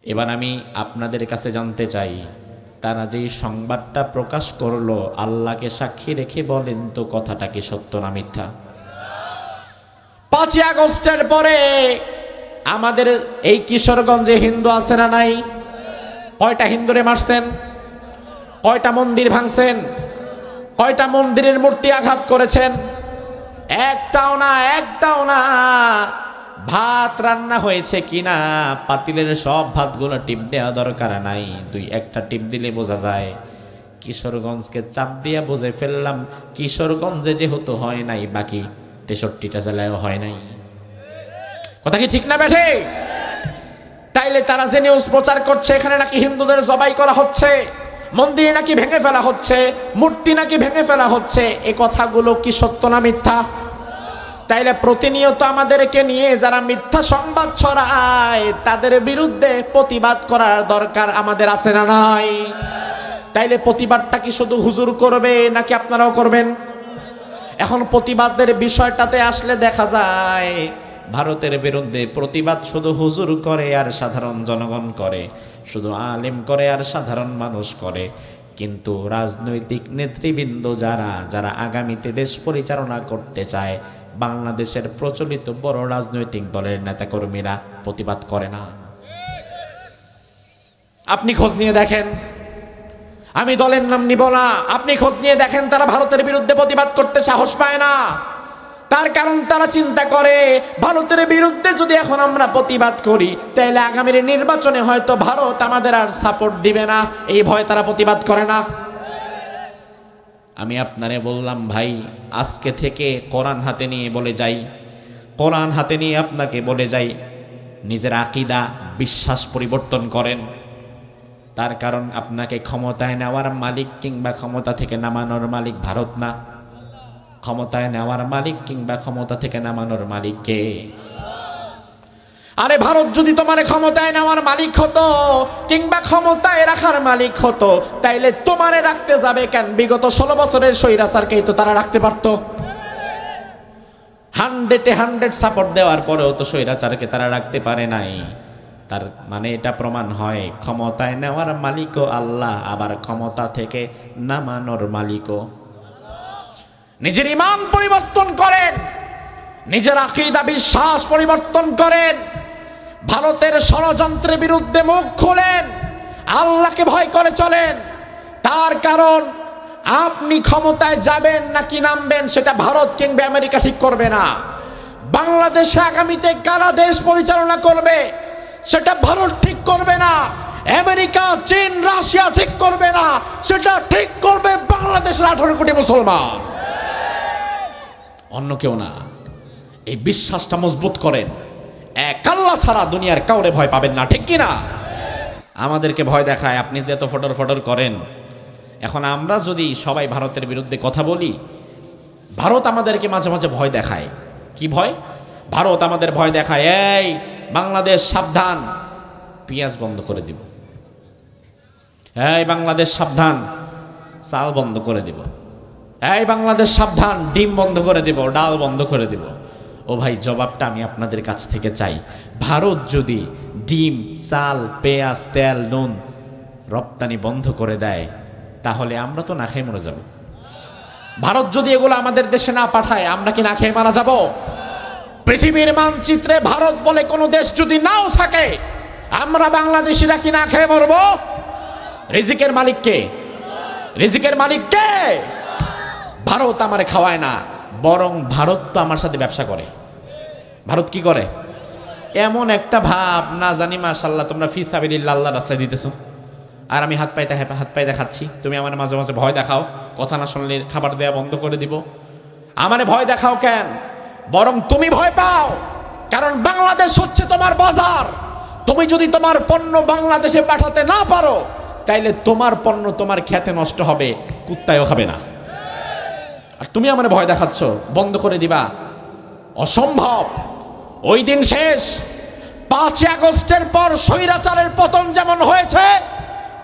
এবার আমি আপনাদের কাছে জানতে চাই, তারা যেই সংবাদটা প্রকাশ করলো, আল্লাহকে সাক্ষী রেখে বলেন তো কথাটা কি সত্য না মিথ্যা? 5ই আগস্টের পরে আমাদের এই কিশোরগঞ্জে হিন্দু আছে না নাই? কয়টা হিন্দুরে মারছেন? কয়টা মন্দির ভাঙছেন? কয়টা মন্দিরের মূর্তি আঘাত করেছেন? একটাও না, একটাও না। ভাত রান্না হয়েছে কিনা পাতিলের সব ভাতগুলো টিপ দেওয়া দরকার নাই, দুই একটা টিপ দিলে বোঝা যায়। কিশোরগঞ্জকে চাপ দিয়ে বুঝে ফেললাম কিশোরগঞ্জে যেহেতু হয় নাই, বাকি 63টা জেলায়ও হয় নাই। কথা কি ঠিক না বেঠে? তাইলে তারা যে নিউজ প্রচার করছে এখানে নাকি হিন্দুদের জবাই করা হচ্ছে, মন্দির নাকি ভেঙে ফেলা হচ্ছে, মূর্তি নাকি ভেঙে ফেলা হচ্ছে, এই কথাগুলো কি সত্য না মিথ্যা? তাইলে প্রতিনিয়ত আমাদেরকে নিয়ে যারা মিথ্যা সংবাদ ছড়ায় তাদের বিরুদ্ধে প্রতিবাদ করার দরকার আমাদের আছে না নাই? তাইলে প্রতিবাদটা কি শুধু হুজুর করবে নাকি আপনারাও করবেন? এখন প্রতিবাদের বিষয়টাতে আসলে দেখা যায় ভারতের বিরুদ্ধে প্রতিবাদ শুধু হুজুর করে আর সাধারণ জনগণ করে, শুধু আলেম করে আর সাধারণ মানুষ করে। কিন্তু রাজনৈতিক নেতৃবৃন্দ যারা যারা আগামীতে দেশ পরিচালনা করতে চায়, বাংলাদেশের প্রচলিত বড় রাজনৈতিক দলের নেতাকর্মীরা প্রতিবাদ করে না। আপনি খোঁজ নিয়ে দেখেন, আমি দলের নাম নিব না, আপনি খোঁজ নিয়ে দেখেন তারা ভারতের বিরুদ্ধে প্রতিবাদ করতে সাহস পায় না। তার কারণ তারা চিন্তা করে ভারতের বিরুদ্ধে যদি এখন আমরা প্রতিবাদ করি তাহলে আগামীর নির্বাচনে হয়তো ভারত আমাদের আর সাপোর্ট দিবে না, এই ভয় তারা প্রতিবাদ করে না। আমি আপনারে বললাম ভাই, আজকে থেকে কোরআন হাতে নিয়ে বলে যাই, কোরআন হাতে নিয়ে আপনাকে বলে যাই, নিজের আকীদা বিশ্বাস পরিবর্তন করেন। তার কারণ আপনাকে ক্ষমতায় নেওয়ার মালিক কিংবা ক্ষমতা থেকে নামানোর মালিক ভারত না। ক্ষমতায় নেওয়ার মালিক কিংবা ক্ষমতা থেকে নামানোর মালিক কে? আরে ভারত যদি তোমার ক্ষমতায় নেওয়ার মালিক হতো কিংবা ক্ষমতায় রাখার মালিক হতো তাইলে তোমারে রাখতে যাবে কেন? বিগত 16 বছরের স্বৈরাচারকেই তো তারা রাখতে পারতো। 100 সাপোর্ট দেওয়ার পরেও তো স্বৈরাচারকে তারা রাখতে পারে নাই। তার মানে এটা প্রমাণ হয় ক্ষমতায় নেওয়ার মালিকও আল্লাহ, আবার ক্ষমতা থেকে নামানোর মালিকও। নিজের ঈমান পরিবর্তন করেন, নিজের আকীদা বিশ্বাস পরিবর্তন করেন, ভারতের ষড়যন্ত্রের বিরুদ্ধে মুখ খোলেন, আল্লাহকে ভয় করে চলেন। তার কারণ আপনি ক্ষমতায় যাবেন নাকি নামবেন সেটা ভারত কিংবা আমেরিকা ঠিক করবে না। বাংলাদেশে আগামীতে কারা দেশ পরিচালনা করবে সেটা ভারত ঠিক করবে না, আমেরিকা, চীন, রাশিয়া ঠিক করবে না, সেটা ঠিক করবে বাংলাদেশের 18 কোটি মুসলমান, অন্য কেউ না। এই বিশ্বাসটা মজবুত করেন। এক আল্লাহ ছাড়া দুনিয়ার কাউরে ভয় পাবেন না, ঠিক কিনা? আমাদেরকে ভয় দেখায়, আপনি যে এত ফটর ফটর করেন। এখন আমরা যদি সবাই ভারতের বিরুদ্ধে কথা বলি, ভারত আমাদেরকে মাঝে মাঝে ভয় দেখায়। কি ভয়? ভারত আমাদের ভয় দেখায়, এই বাংলাদেশ সাবধান, পেঁয়াজ বন্ধ করে দিব, এই বাংলাদেশ সাবধান, চাল বন্ধ করে দিব, এই বাংলাদেশ সাবধান, ডিম বন্ধ করে দিব, ডাল বন্ধ করে দিব। ও ভাই, জবাবটা আমি আপনাদের কাছ থেকে চাই। ভারত যদি ডিম, চাল, পেঁয়াজ, তেল, নুন রপ্তানি বন্ধ করে দেয় তাহলে আমরা তো না খেয়ে মরে যাব। ভারত যদি এগুলো আমাদের দেশে না পাঠায় আমরা কি না খেয়ে মারা যাব? পৃথিবীর মানচিত্রে ভারত বলে কোনো দেশ যদি নাও থাকে আমরা বাংলাদেশিরা কি না খেয়ে মরব? রিজিকের মালিক কে? রিজিকের মালিক কে? ভারত আমারে খাওয়ায় না, বরং ভারত তো আমার সাথে ব্যবসা করে। ভারত কি করে? এমন একটা ভাব, না জানি মাশাআল্লাহ তোমরা ফি সাবিলিল্লাহ আল্লাহর রাস্তায় দিতেছো, আর আমি হাত পাইতে খাচ্ছি। তুমি আমার মাঝে মাঝে ভয় দেখাও, কথা না শুনলে খাবার দেওয়া বন্ধ করে দিব। আমারে ভয় দেখাও কেন? বরং তুমি ভয় পাও, কারণ বাংলাদেশ হচ্ছে তোমার বাজার। তুমি যদি তোমার পণ্য বাংলাদেশে পাঠাতে না পারো তাইলে তোমার পণ্য তোমার খেতে নষ্ট হবে, কুত্তায়ও খাবে না। আর তুমি আমারে ভয় দেখাচ্ছ বন্ধ করে দিবা, অসম্ভব। ওই দিন শেষ। 5 আগস্টের পর স্বৈরাচারের পতন যেমন হয়েছে,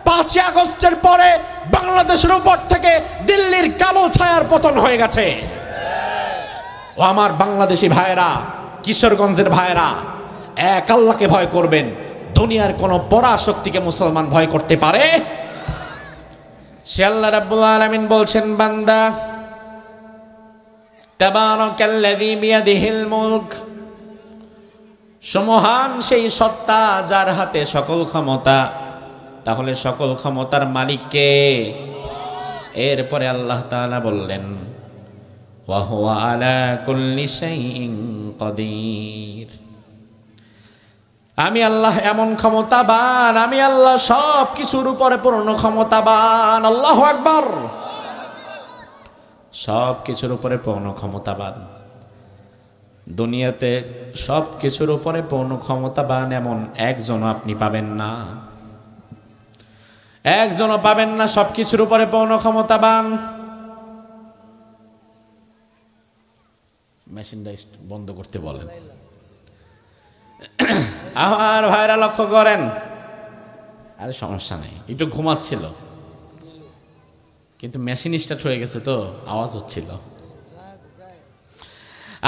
5 আগস্টের পরে বাংলাদেশের উপর থেকে দিল্লির কালো ছায়ার পতন হয়ে গেছে। ও আমার বাংলাদেশি ভাইয়েরা, কিশোরগঞ্জের ভাইয়েরা, এক আল্লাহকে ভয় করবেন। দুনিয়ার কোন পরাশক্তিকে মুসলমান ভয় করতে পারে? সে আল্লাহ রাব্বুল আলামিন বলছেন, বান্দা তাবারাকাল্লাযী বিয়াদিহিল মুলক, সমহান সেই সত্তা যার হাতে সকল ক্ষমতা। তাহলে সকল ক্ষমতার মালিক কে? এরপরে আল্লাহ তাআলা বললেন ওয়া হুয়া আলা কুল্লি শাইইন কাদির। আমি আল্লাহ এমন ক্ষমতাবান, আমি আল্লাহ সব কিছুর উপরে পূর্ণ ক্ষমতাবান। আল্লাহু আকবার। সব কিছুর উপরে পূর্ণ ক্ষমতাবান। দুনিয়াতে সব কিছুর উপরে পূর্ণ ক্ষমতাবান এমন একজনও আপনি পাবেন না, একজনও পাবেন না সব কিছুর উপরে পূর্ণ ক্ষমতাবান। মেশিনটা বন্ধ করতে বলেন। আমার ভাইরা লক্ষ্য করেন, আরে সমস্যা নেই, একটু ঘুমাচ্ছিল কিন্তু মেশিন স্টার্ট হয়ে গেছে তো আওয়াজ হচ্ছিল।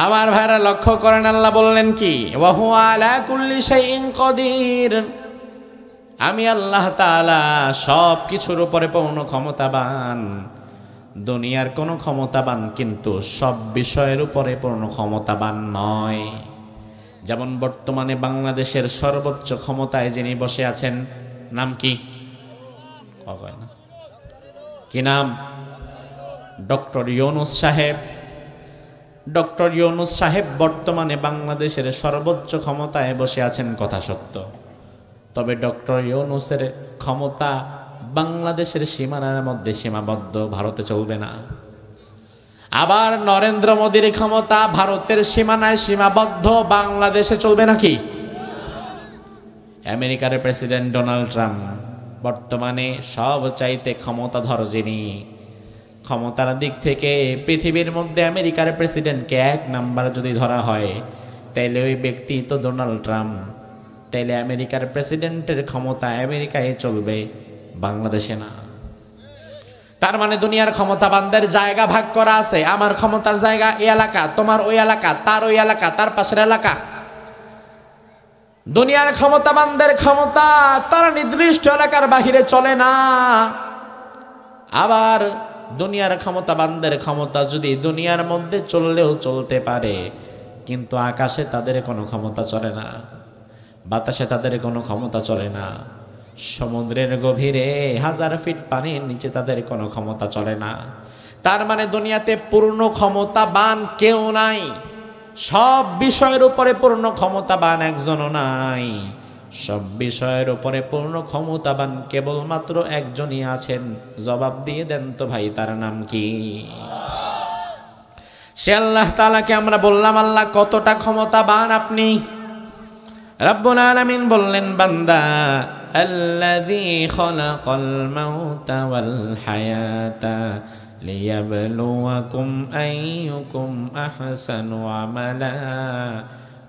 আমার ভাইরা লক্ষ্য করেন, আল্লাহ বললেন কি ওয়া হুয়া আলা কুল্লি শাইইন কাদির। আমি আল্লাহ তাআলা সব কিছুর উপরে পূর্ণ ক্ষমতাবান। দুনিয়ার কোনো ক্ষমতাবান কিন্তু সব বিষয়ের উপরে পূর্ণ ক্ষমতাবান নয়। যেমন বর্তমানে বাংলাদেশের সর্বোচ্চ ক্ষমতায় যিনি বসে আছেন, নাম কি? কি নাম? ডক্টর ইউনূস সাহেব। ডক্টর ইউনূস সাহেব বর্তমানে বাংলাদেশের সর্বোচ্চ ক্ষমতায় বসে আছেন, কথা সত্য। তবে ডক্টর ইউনূসের ক্ষমতা বাংলাদেশের সীমানার মধ্যে সীমাবদ্ধ, ভারতে চলবে না। আবার নরেন্দ্র মোদীর ক্ষমতা ভারতের সীমানায় সীমাবদ্ধ, বাংলাদেশে চলবে নাকি? আমেরিকার প্রেসিডেন্ট ডোনাল্ড ট্রাম্প বর্তমানে সবচাইতে ক্ষমতাধর যিনি, ক্ষমতার দিক থেকে পৃথিবীর মধ্যে আমেরিকার প্রেসিডেন্টকে এক নাম্বার যদি ধরা হয় তাইলে ওই ব্যক্তি তো ডোনাল্ড ট্রাম্প। তাইলে আমেরিকার প্রেসিডেন্টের ক্ষমতা আমেরিকায় চলবে, বাংলাদেশে না। তার মানে দুনিয়ার ক্ষমতাবানদের জায়গা ভাগ করা আছে। আমার ক্ষমতার জায়গা এই এলাকা, তোমার ওই এলাকা, তার ওই এলাকা, তার পাশের এলাকা। দুনিয়ার ক্ষমতাবানদের ক্ষমতা তারা নির্দিষ্ট এলাকার বাহিরে চলে না। আবার দুনিয়ার ক্ষমতাবানদের ক্ষমতা যদি দুনিয়ার মধ্যে চললেও চলতে পারে, কিন্তু আকাশে তাদের কোনো ক্ষমতা চলে না, বাতাসে তাদের কোনো ক্ষমতা চলে না, সমুদ্রের গভীরে 1000 ফিট পানির নিচে তাদের কোনো ক্ষমতা চলে না। তার মানে দুনিয়াতে পূর্ণ ক্ষমতাবান কেউ নাই। সব বিষয়ের উপরে পূর্ণ ক্ষমতাবান একজনও নাই। সব বিষয়ের উপরে পূর্ণ ক্ষমতাবান কেবলমাত্র একজনই আছেন। জবাব দিয়ে দেন তো ভাই, তার নাম কি? সে আল্লাহ তাআলাকে আমরা বললাম, আল্লাহ কতটা ক্ষমতাবান আপনি? রব্বুল আলামিন বললেন, বান্দা আল্লাযী খালাকাল মাউতা ওয়াল হায়াতা লিয়াবলুয়াকুম আইয়ুকুম আহসানু আমালা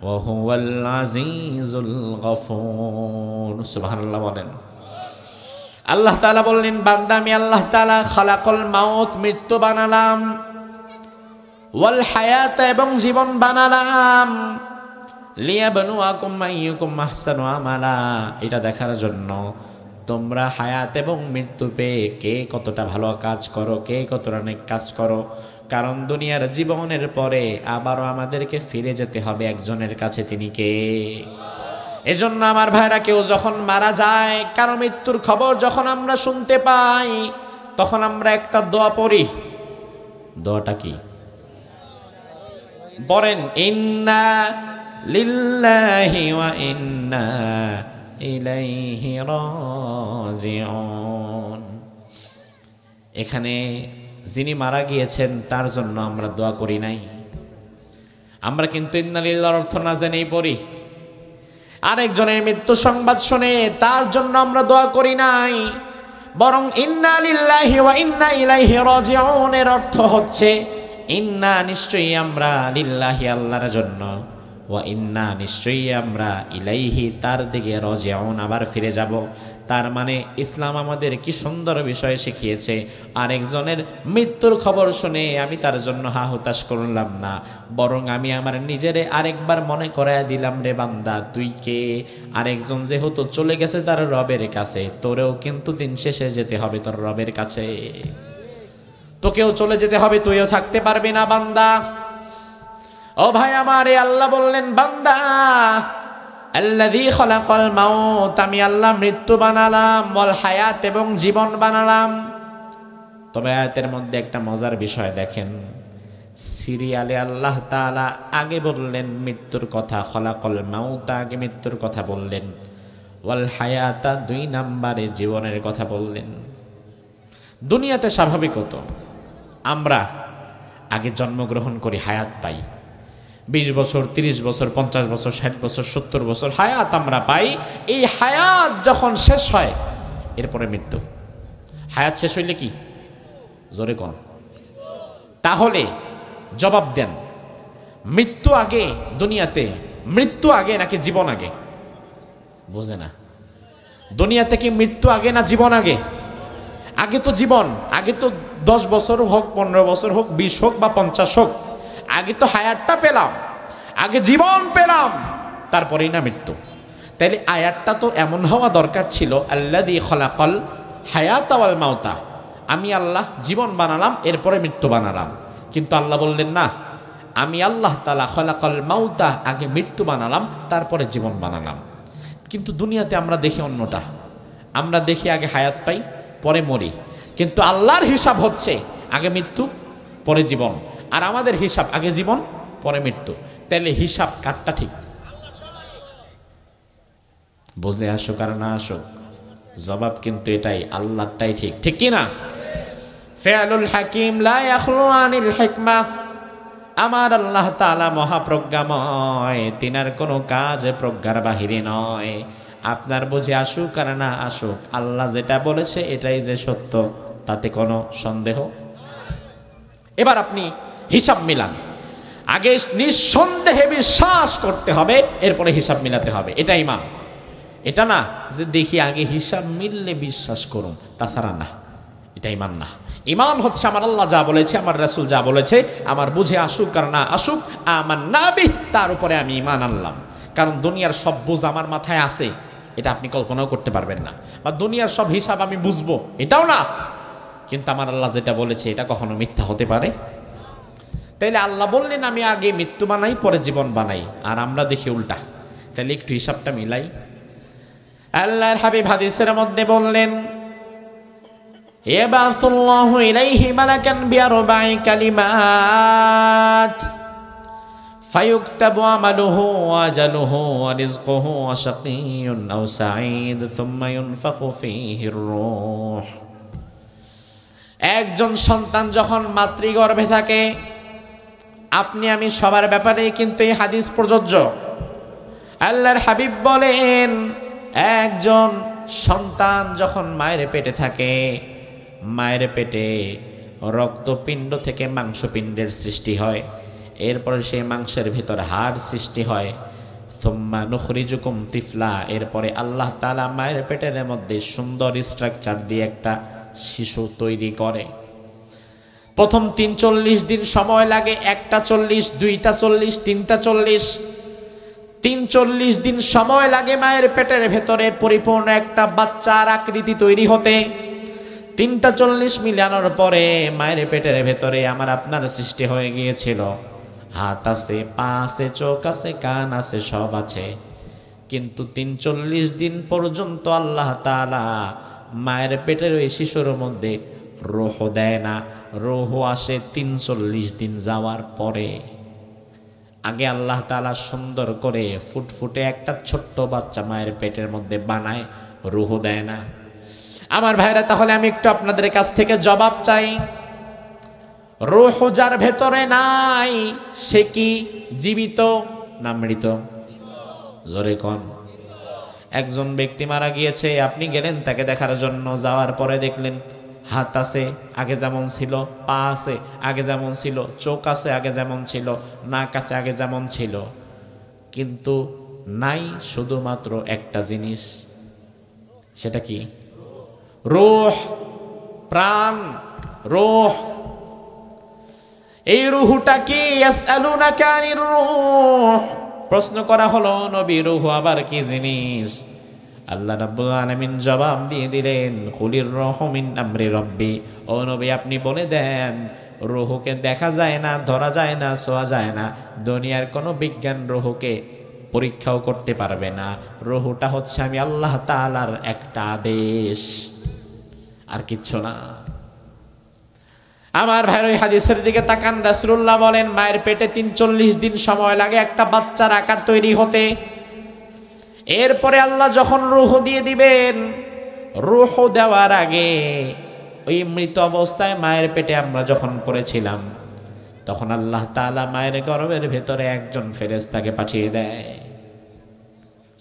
ওয়া হুয়াল আজিজুল গফুর। সুবহানাল্লাহ বলেন। আল্লাহ তাআলা বললেন, বান্দা আমি আল্লাহ তাআলা খালাকাল মাউত, মৃত্যু বানালাম, ওয়াল হায়াতা এবং জীবন বানালাম, লিয়াবলুয়াকুম আইয়ুকুম আহসানু আমালা, এটা দেখার জন্য তোমরা হায়াত এবং মৃত্যু পেয়ে কে কতটা ভালো কাজ করো, কে কতটা নেক কাজ করো। কারণ দুনিয়ার জীবনের পরে আবারও আমাদেরকে ফিরে যেতে হবে একজনের কাছে, তিনি কে? এজন্য আমার ভাইরা, কেউ যখন মারা যায়, কারো মৃত্যুর খবর যখন আমরা শুনতে পাই, তখন আমরা একটা দোয়া পড়ি। দোয়াটা কি? বলেন, ইন্না লিল্লাহি ওয়া ইন্না ইলাইহি রাজিউন। এখানে যিনি মারা গিয়েছেন তার জন্য আমরা দোয়া করি নাই। আমরা কিন্তু ইন্না লিল্লাহর অর্থ না জেনেই পড়ি। আরেকজনের মৃত্যু সংবাদ শুনে তার জন্য আমরা দোয়া করি নাই, বরং ইন্না লিল্লাহি ওয়া ইন্না ইলাইহি রাজিউন এর অর্থ হচ্ছে ইন্না নিশ্চয়ই আমরা, লিল্লাহি আল্লাহর জন্য, ওয়া ইন্না নিশ্চয়ই আমরা, ইলাইহি তার দিকে, রাজিউন আবার ফিরে যাব। তার মানে ইসলাম আমাদের কি সুন্দর বিষয় শিখিয়েছে। আরেকজনের মৃত্যুর খবর শুনে আমি তার জন্য হা হুতাশ করলাম না, বরং আমি আমার নিজেরে আরেকবার মনে করায় দিলাম, রে বান্দা তুই কে? আরেকজন যেহেতু চলে গেছে তার রবের কাছে, তোরেও কিন্তু দিন শেষে যেতে হবে তোর রবের কাছে। তোকেও চলে যেতে হবে, তুইও থাকতে পারবি না বান্দা। ও ভাই আমার, আল্লাহ বললেন, বান্দা আল্লাযী খালাকাল মাউত, আমি আল্লাহ মৃত্যু বানালাম, ওয়াল হায়াত এবং জীবন বানালাম। তবে আয়াতের মধ্যে একটা মজার বিষয় দেখেন, সিরিয়ালে আল্লাহ তাআলা আগে বললেন মৃত্যুর কথা, খালাকাল মাউতা আগে মৃত্যুর কথা বললেন, ওয়াল হায়াতা 2 নম্বরে জীবনের কথা বললেন। দুনিয়াতে স্বাভাবিক হতো আমরা আগে জন্মগ্রহণ করি, হায়াত পাই, 20 বছর 30 বছর 50 বছর 60 বছর 70 বছর হায়াত আমরা পাই। এই হায়াত যখন শেষ হয় এরপরে মৃত্যু। হায়াত শেষ হইলে কি? জোরে কোন? তাহলে জবাব দেন, মৃত্যু আগে দুনিয়াতে, মৃত্যু আগে নাকি জীবন আগে? বোঝে না। দুনিয়াতে কি মৃত্যু আগে না জীবন আগে? আগে তো জীবন, আগে তো 10 বছর হোক 15 বছর হোক 20 হোক বা 50 হোক, আগে তো হায়াতটা পেলাম, আগে জীবন পেলাম, তারপরেই না মৃত্যু। তাইলে আয়াতটা তো এমন হওয়া দরকার ছিল, আল্লাযী খালাকাল হায়াতা ওয়াল মাউতা, আমি আল্লাহ জীবন বানালাম এরপরে মৃত্যু বানালাম। কিন্তু আল্লাহ বললেন না, আমি আল্লাহ তাআলা খালাকাল মাউতা, আগে মৃত্যু বানালাম তারপরে জীবন বানালাম। কিন্তু দুনিয়াতে আমরা দেখি অন্যটা, আমরা দেখি আগে হায়াত পাই পরে মরি, কিন্তু আল্লাহর হিসাব হচ্ছে আগে মৃত্যু পরে জীবন, আর আমাদের হিসাব আগে জীবন পরে মৃত্যু। তাহলে হিসাব কারটা ঠিক? বুঝে আসুক আর না আসুক, জবাব কিন্তু এটাই, আল্লাহটাই ঠিক, ঠিক কি না? ফিআলুল হাকিম লা ইয়াখলু আনিল হিকমা, আমার আল্লাহ তাআলা মহাপ্রজ্ঞাময়, তিনার কোনো কাজ প্রজ্ঞার বাহিরে নয়। আপনার বুঝে আসুক আর না আসুক, আল্লাহ যেটা বলেছে এটাই যে সত্য, তাতে কোনো সন্দেহ। এবার আপনি হিসাব মিলান, আগে নিঃসন্দেহে বিশ্বাস করতে হবে, এরপরে হিসাব মিলাতে হবে, এটা ঈমান। এটা না যে দেখি আগে হিসাব মিললে বিশ্বাস করুন, তাছাড়া না, এটা ঈমান না। ঈমান হচ্ছে আমার আল্লাহ যা বলেছে, আমার রাসূল যা বলেছে, আমার বুঝে আসুক আর না আসুক, আমান্না বিহি, তার উপরে আমি ঈমান আনলাম। কারণ দুনিয়ার সব বুঝ আমার মাথায় আছে, এটা আপনি কল্পনাও করতে পারবেন না, বা দুনিয়ার সব হিসাব আমি বুঝবো, এটাও না। কিন্তু আমার আল্লাহ যেটা বলেছে এটা কখনো মিথ্যা হতে পারে? তাইলে আল্লাহ বললেন আমি আগে মৃত্যু বানাই পরে জীবন বানাই, আর আমরা দেখি উল্টা। তাহলে একটু হিসাবটা মিলাই। আল্লাহর হাবিব হাদিসের মধ্যে বললেন, ইয়াবাসুল্লাহু ইলাইহি মালাকান বিআরবা'i কালিমাত ফায়ুকতাবু আমালুহু ওয়া আজালুহু ওয়া রিজকুহু ওয়া শাকিয়্যুন আও সাঈদ সুম্মা ইউনফাখু ফীহির রূহ। একজন সন্তান যখন মাতৃগর্ভে থাকে, আপনি আমি সবার ব্যাপারে কিন্তু এই হাদিস প্রযোজ্য। আল্লাহর হাবিব বলেন, একজন সন্তান যখন মায়ের পেটে থাকে, মায়ের পেটে রক্তপিণ্ড থেকে মাংসপিণ্ডের সৃষ্টি হয়, এরপরে সেই মাংসের ভিতর হাড় সৃষ্টি হয়, সুম্মা নুখরিজুকুম তিফলা, এরপরে আল্লাহ তাআলা মায়ের পেটের মধ্যে সুন্দর স্ট্রাকচার দিয়ে একটা শিশু তৈরি করে। প্রথম 43 দিন সময় লাগে, 1টা 40, 2টা 40, 3টা 40, 43 দিন সময় লাগে মায়ের পেটের ভেতরে পরিপূর্ণ একটা বাচ্চার আকৃতি তৈরি হতে। 3টা 40 মিলানোর পরে মায়ের পেটের ভেতরে আমার আপনার সৃষ্টি হয়ে গিয়েছিল। হাত আছে, পা আছে, চোখ আছে, কান আছে, সব আছে। কিন্তু 43 দিন পর্যন্ত আল্লাহ তাআলা মায়ের পেটের ওই শিশুর মধ্যে রূহ দেয় না। রূহ আসে 43 দিন যাওয়ার পরে। আগে আল্লাহ তাআলা সুন্দর করে ফুটফুটে একটা ছোট্ট বাচ্চা মায়ের পেটের মধ্যে বানায়, রূহ দেয় না। আমার ভাইরা, তাহলে আমি একটু আপনাদের কাছ থেকে জবাব চাই, রূহ যার ভেতরে নাই সে কি জীবিত না মৃত? জোরে কোন? একজন ব্যক্তি মারা গিয়েছে, আপনি গেলেন তাকে দেখার জন্য, যাওয়ার পরে দেখলেন হাত আছে আগে যেমন ছিল, পা আছে আগে যেমন ছিল, চোখ আছে আগে যেমন ছিল, নাক আছে আগে যেমন ছিল, কিন্তু নাই শুধুমাত্র একটা জিনিস। সেটা কি? রূহ, প্রাণ, রূহ। এই রূহটা কি? ইয়াসআলুনাকা আনির রূহ, প্রশ্ন করা হলো, নবী রূহ আবার কি জিনিস? আল্লাহ রাব্বুল আলামিন জবাব দিয়ে দিলেন, কুলির রূহু মিন আমরি রাব্বি, ও নবী আপনি বলে দেন, রূহকে দেখা যায় না, ধরা যায় না, ছোঁয়া যায় না। দুনিয়ার কোনো বিজ্ঞান রূহকে পরীক্ষাও করতে পারবে না। রুহটা হচ্ছে আমি আল্লাহ তাআলার একটা আদেশ, আর কিচ্ছু না। আমার ভাইয়ের ওই হাদিসের দিকে তাকান। রাসূলুল্লাহ বলেন মায়ের পেটে 43 দিন সময় লাগে একটা বাচ্চার আকার তৈরি হতে। এরপরে আল্লাহ যখন রূহ দিয়ে দিবেন, রূহ দেওয়ার আগে ওই মৃত অবস্থায় মায়ের পেটে আমরা যখন পড়েছিলাম, তখন আল্লাহ তাআলা মায়ের গর্ভের ভেতরে একজন ফেরেশতাকে পাঠিয়ে দেয়।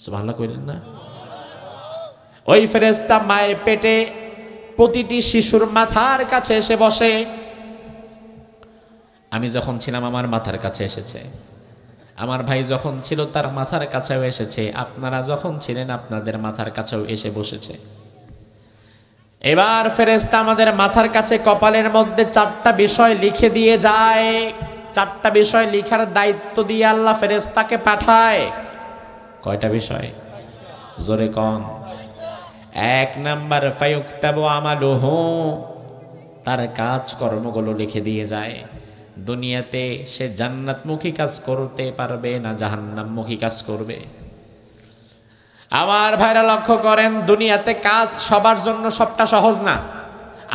সুবহানাল্লাহ কইলেন না? ওই ফেরেশতা মায়ের পেটে প্রতিটি শিশুর মাথার কাছে এসে বসে। আমি যখন ছিলাম আমার মাথার কাছে এসেছে, আমার ভাই যখন ছিল তার মাথার কাছেও এসেছে, আপনারা যখন ছিলেন আপনাদের মাথার কাছেও এসে বসেছে। এবার ফেরেশতা আমাদের মাথার কাছে কপালের মধ্যে 4টা বিষয় লিখে দিয়ে যায়। 4টা বিষয় লিখার দায়িত্ব দিয়ে আল্লাহ ফেরেশতাকে পাঠায়। কয়টা বিষয়? জোরে কোন? 1 নাম্বার ফায়ুক্তাবু আমালুহু, তার কাজ কর্মগুলো লিখে দিয়ে যায়। দুনিয়াতে সে জান্নাতমুখী কাজ করতে পারবে না জাহান্নামমুখী কাজ করবে। আমার ভাইরা লক্ষ্য করেন, দুনিয়াতে কাজ সবার জন্য সবটা সহজ না,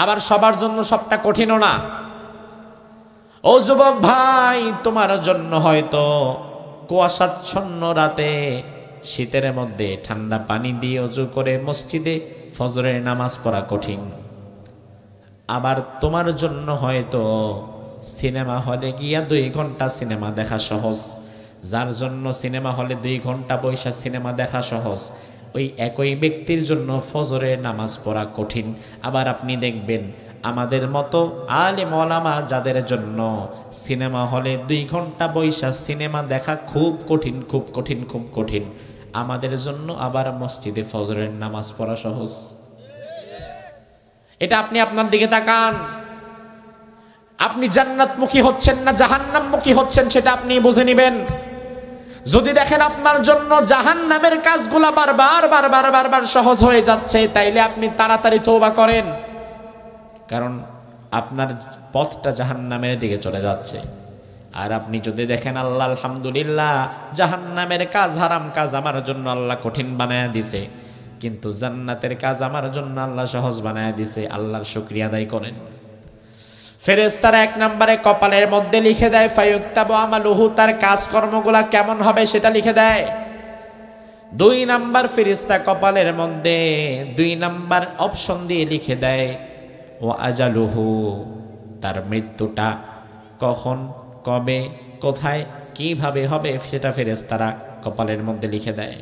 আবার সবার জন্য সবটা কঠিনও না। ও যুবক ভাই, তোমার জন্য হয়তো কুয়াশাচ্ছন্ন রাতে শীতের মধ্যে ঠান্ডা পানি দিয়ে অজু করে মসজিদে ফজরের নামাজ পড়া কঠিন। আবার তোমার জন্য হয়তো সিনেমা হলে গিয়া 2 ঘন্টা সিনেমা দেখা সহজ। যার জন্য সিনেমা হলে 2 ঘন্টা বৈশা সিনেমা দেখা সহজ, ওই একই ব্যক্তির জন্য ফজরের নামাজ পড়া কঠিন। আবার আপনি দেখবেন আমাদের মতো আলেম ওলামা যাদের জন্য সিনেমা হলে 2 ঘন্টা বৈশা সিনেমা দেখা খুব কঠিন, খুব কঠিন, খুব কঠিন, আমাদের জন্য আবার মসজিদে ফজরের নামাজ পড়া সহজ। এটা আপনি আপনার দিকে তাকান। আপনি জান্নাতমুখী হচ্ছেন না জাহান্নামমুখী হচ্ছেন সেটা আপনি বুঝে নেবেন। যদি দেখেন আপনার জন্য জাহান্নামের কাজগুলা বারবার সহজ হয়ে যাচ্ছে, তাইলে আপনি তাড়াতাড়ি তওবা করেন, কারণ আপনার পথটা জাহান্নামের দিকে চলে যাচ্ছে। আর আপনি যদি দেখেন আল্লাহ আলহামদুলিল্লাহ, জাহান্নামের কাজ, হারাম কাজ আমার জন্য আল্লাহ কঠিন বানায়া দিছে, কিন্তু জান্নাতের কাজ আমার জন্য আল্লাহ সহজ বানায়া দিছে, আল্লাহর শুকরিয়া আদায় করেন। ফেরেশতারা 1 নম্বরে কপালের মধ্যে লিখে দেয় ফায়ুক্তাবু আমালুহু, তার কাজকর্মগুলা কেমন হবে সেটা লিখে দেয়। 2 নাম্বার ফেরেশতা কপালের মধ্যে 2 নাম্বার অপশন দিয়ে লিখে দেয় ওয়া আজালুহু, তার মৃত্যুটা কখন, কবে, কোথায়, কিভাবে হবে সেটা ফেরেশতারা কপালের মধ্যে লিখে দেয়।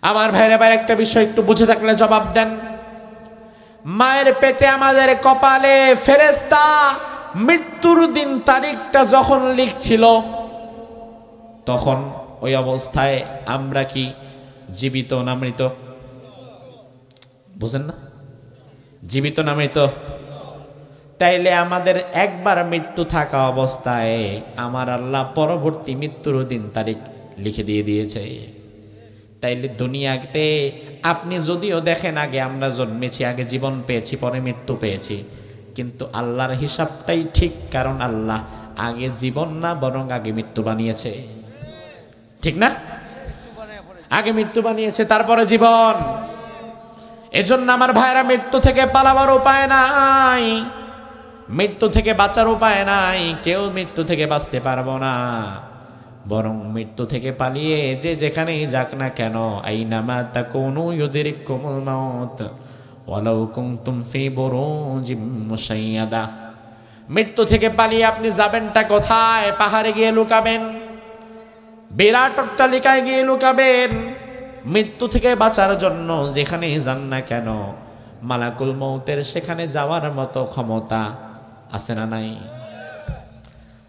আমার ভাইরা ভাই, একটা বিষয় একটু বুঝে থাকলে জবাব দেন। মায়ের পেটে আমাদের কপালে ফেরেশতা মৃত্যুর দিন তারিখটা যখন লিখছিল, তখন ওই অবস্থায় আমরা কি জীবিত না মৃত? বুঝেন না? জীবিত না মৃত? তাইলে আমাদের একবার মৃত্যু থাকা অবস্থায় আমার আল্লাহ পরবর্তী মৃত্যুর দিন তারিখ লিখে দিয়ে দিয়েছে। তাইলে দুনিয়াতে আপনি যদিও দেখেন আগে আমরা জন্মেছি, আগে জীবন পেয়েছি, পরে মৃত্যু পেয়েছি, কিন্তু আল্লাহর হিসাবটাই ঠিক, কারণ আল্লাহ আগে জীবন না বরং আগে মৃত্যু বানিয়েছে। ঠিক না? আগে মৃত্যু বানিয়েছে, তারপরে জীবন। এজন্য আমার ভাইরা, মৃত্যু থেকে পালাবার উপায় নাই, মৃত্যু থেকে বাঁচার উপায় নাই, কেউ মৃত্যু থেকে বাঁচতে পারবো না। বরং মৃত্যু থেকে পালিয়ে যে যেখানেই যাক না কেন, আইনামা তাকুনু ইউদরিকুমুল মাউত ওয়ালাউ কুনতুম ফি বুরুজিম মুশাইয়াদা। মৃত্যু থেকে পালিয়ে আপনি যাবেনটা কোথায়? পাহাড়ে গিয়ে লুকাবেন, বিরাট অট্টালিকায় গিয়ে লুকাবেন। মৃত্যু থেকে বাঁচার জন্য যেখানেই যান না কেন, মালাকুল মউতের সেখানে যাওয়ার মতো ক্ষমতা আছে না নাই?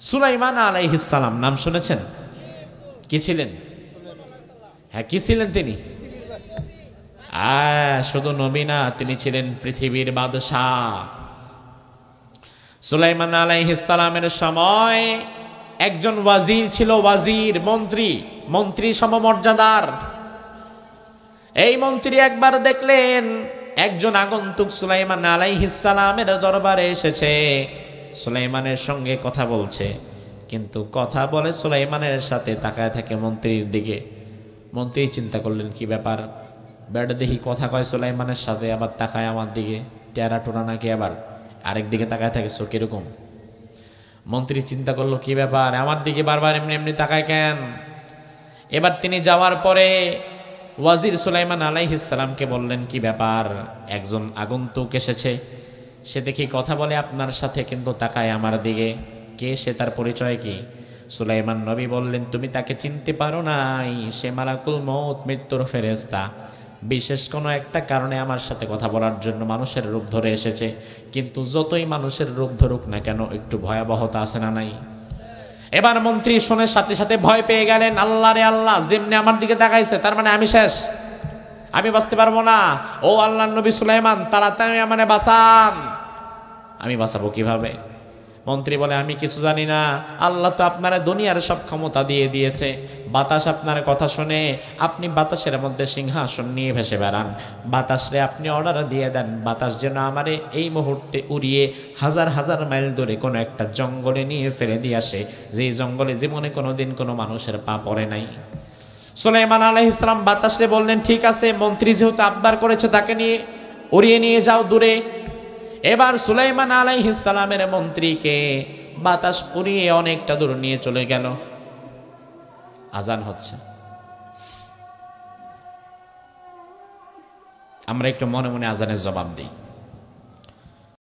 সুলাইমান আলাইহিস সালাম নাম শুনেছেন? কি ছিলেন? হ্যাঁ, কি ছিলেন তিনি? শুধু নবী না, তিনি ছিলেন পৃথিবীর বাদশাহ। সুলাইমান আলাইহিস সালামের সময় একজন ওয়াজির ছিল, ওয়াজির মন্ত্রী, মন্ত্রী সমমর্যাদার। এই মন্ত্রী একবার দেখলেন একজন আগন্তুক সুলাইমান আলাইহিস সালামের দরবারে এসেছে, সুলাইমানের সঙ্গে কথা বলছে, কিন্তু কথা বলে সুলাইমানের সাথে তাকায় থাকে মন্ত্রীর দিকে। মন্ত্রী চিন্তা করলেন কি ব্যাপার, বেটা দেখি কথা কয় সুলাইমানের সাথে, আবার তাকায় আমার দিকে, টেরা টোনা নাকি আবার আরেক দিকে তাকায় থাকে, চোখ এরকম। মন্ত্রী চিন্তা করলো কি ব্যাপার, আমার দিকে বারবার এমনি এমনি তাকায় কেন। এবার তিনি যাওয়ার পরে ওয়াজির সুলাইমান আলাইহিস সালামকে বললেন কি ব্যাপার, একজন আগন্তুক এসেছে, সে দেখি কথা বলে আপনার সাথে কিন্তু তাকায় আমার দিকে, কে সে, তার পরিচয় কি? সুলাইমান নবী বললেন তুমি তাকে চিনতে পারো নাই, সে মালাকুল মউত, মৃত্যুর ফেরেশতা। বিশেষ কোনো একটা কারণে আমার সাথে কথা বলার জন্য মানুষের রূপ ধরে এসেছে, কিন্তু যতই মানুষের রূপ ধরুক না কেন একটু ভয়াবহতা আছে না নাই? এবার মন্ত্রী শুনে সাথে সাথে ভয় পেয়ে গেলেন, আল্লাহ রে আল্লাহ, যেমনি আমার দিকে তাকাইছে তার মানে আমি শেষ, আমি বাঁচতে পারবো না। ও আল্লাহর নবী সুলাইমান, তাড়াতাড়ি আমারে বাঁচান। আমি বাঁচাবো কিভাবে? মন্ত্রী বলে আমি কিছু জানি না, আল্লাহ তো আপনারা দুনিয়ার সব ক্ষমতা দিয়ে দিয়েছে। বাতাস আপনার কথা শুনে আপনি বাতাসের মধ্যে সিংহাসন নিয়ে ভেসে বেড়ান, বাতাসরে আপনি অর্ডার দিয়ে দেন, বাতাস যেন আমারে এই মুহূর্তে উড়িয়ে হাজার হাজার মাইল দূরে কোনো একটা জঙ্গলে নিয়ে ফেলে দিয়ে আসে, যেই জঙ্গলে জীবনে কোনো দিন কোনো মানুষের পা পড়ে নাই। সুলাইমান আলাইহিস সালাম বাতাসরে বললেন ঠিক আছে, মন্ত্রী যেহেতু আবদার করেছে তাকে নিয়ে উড়িয়ে নিয়ে যাও দূরে। এবার সুলাইমান আলাইহিস সালামের মন্ত্রীকে বাতাস উড়িয়ে অনেকটা দূর নিয়ে চলে গেল। আজান হচ্ছে, আমরা একটু মনে মনে আজানের জবাব দিই।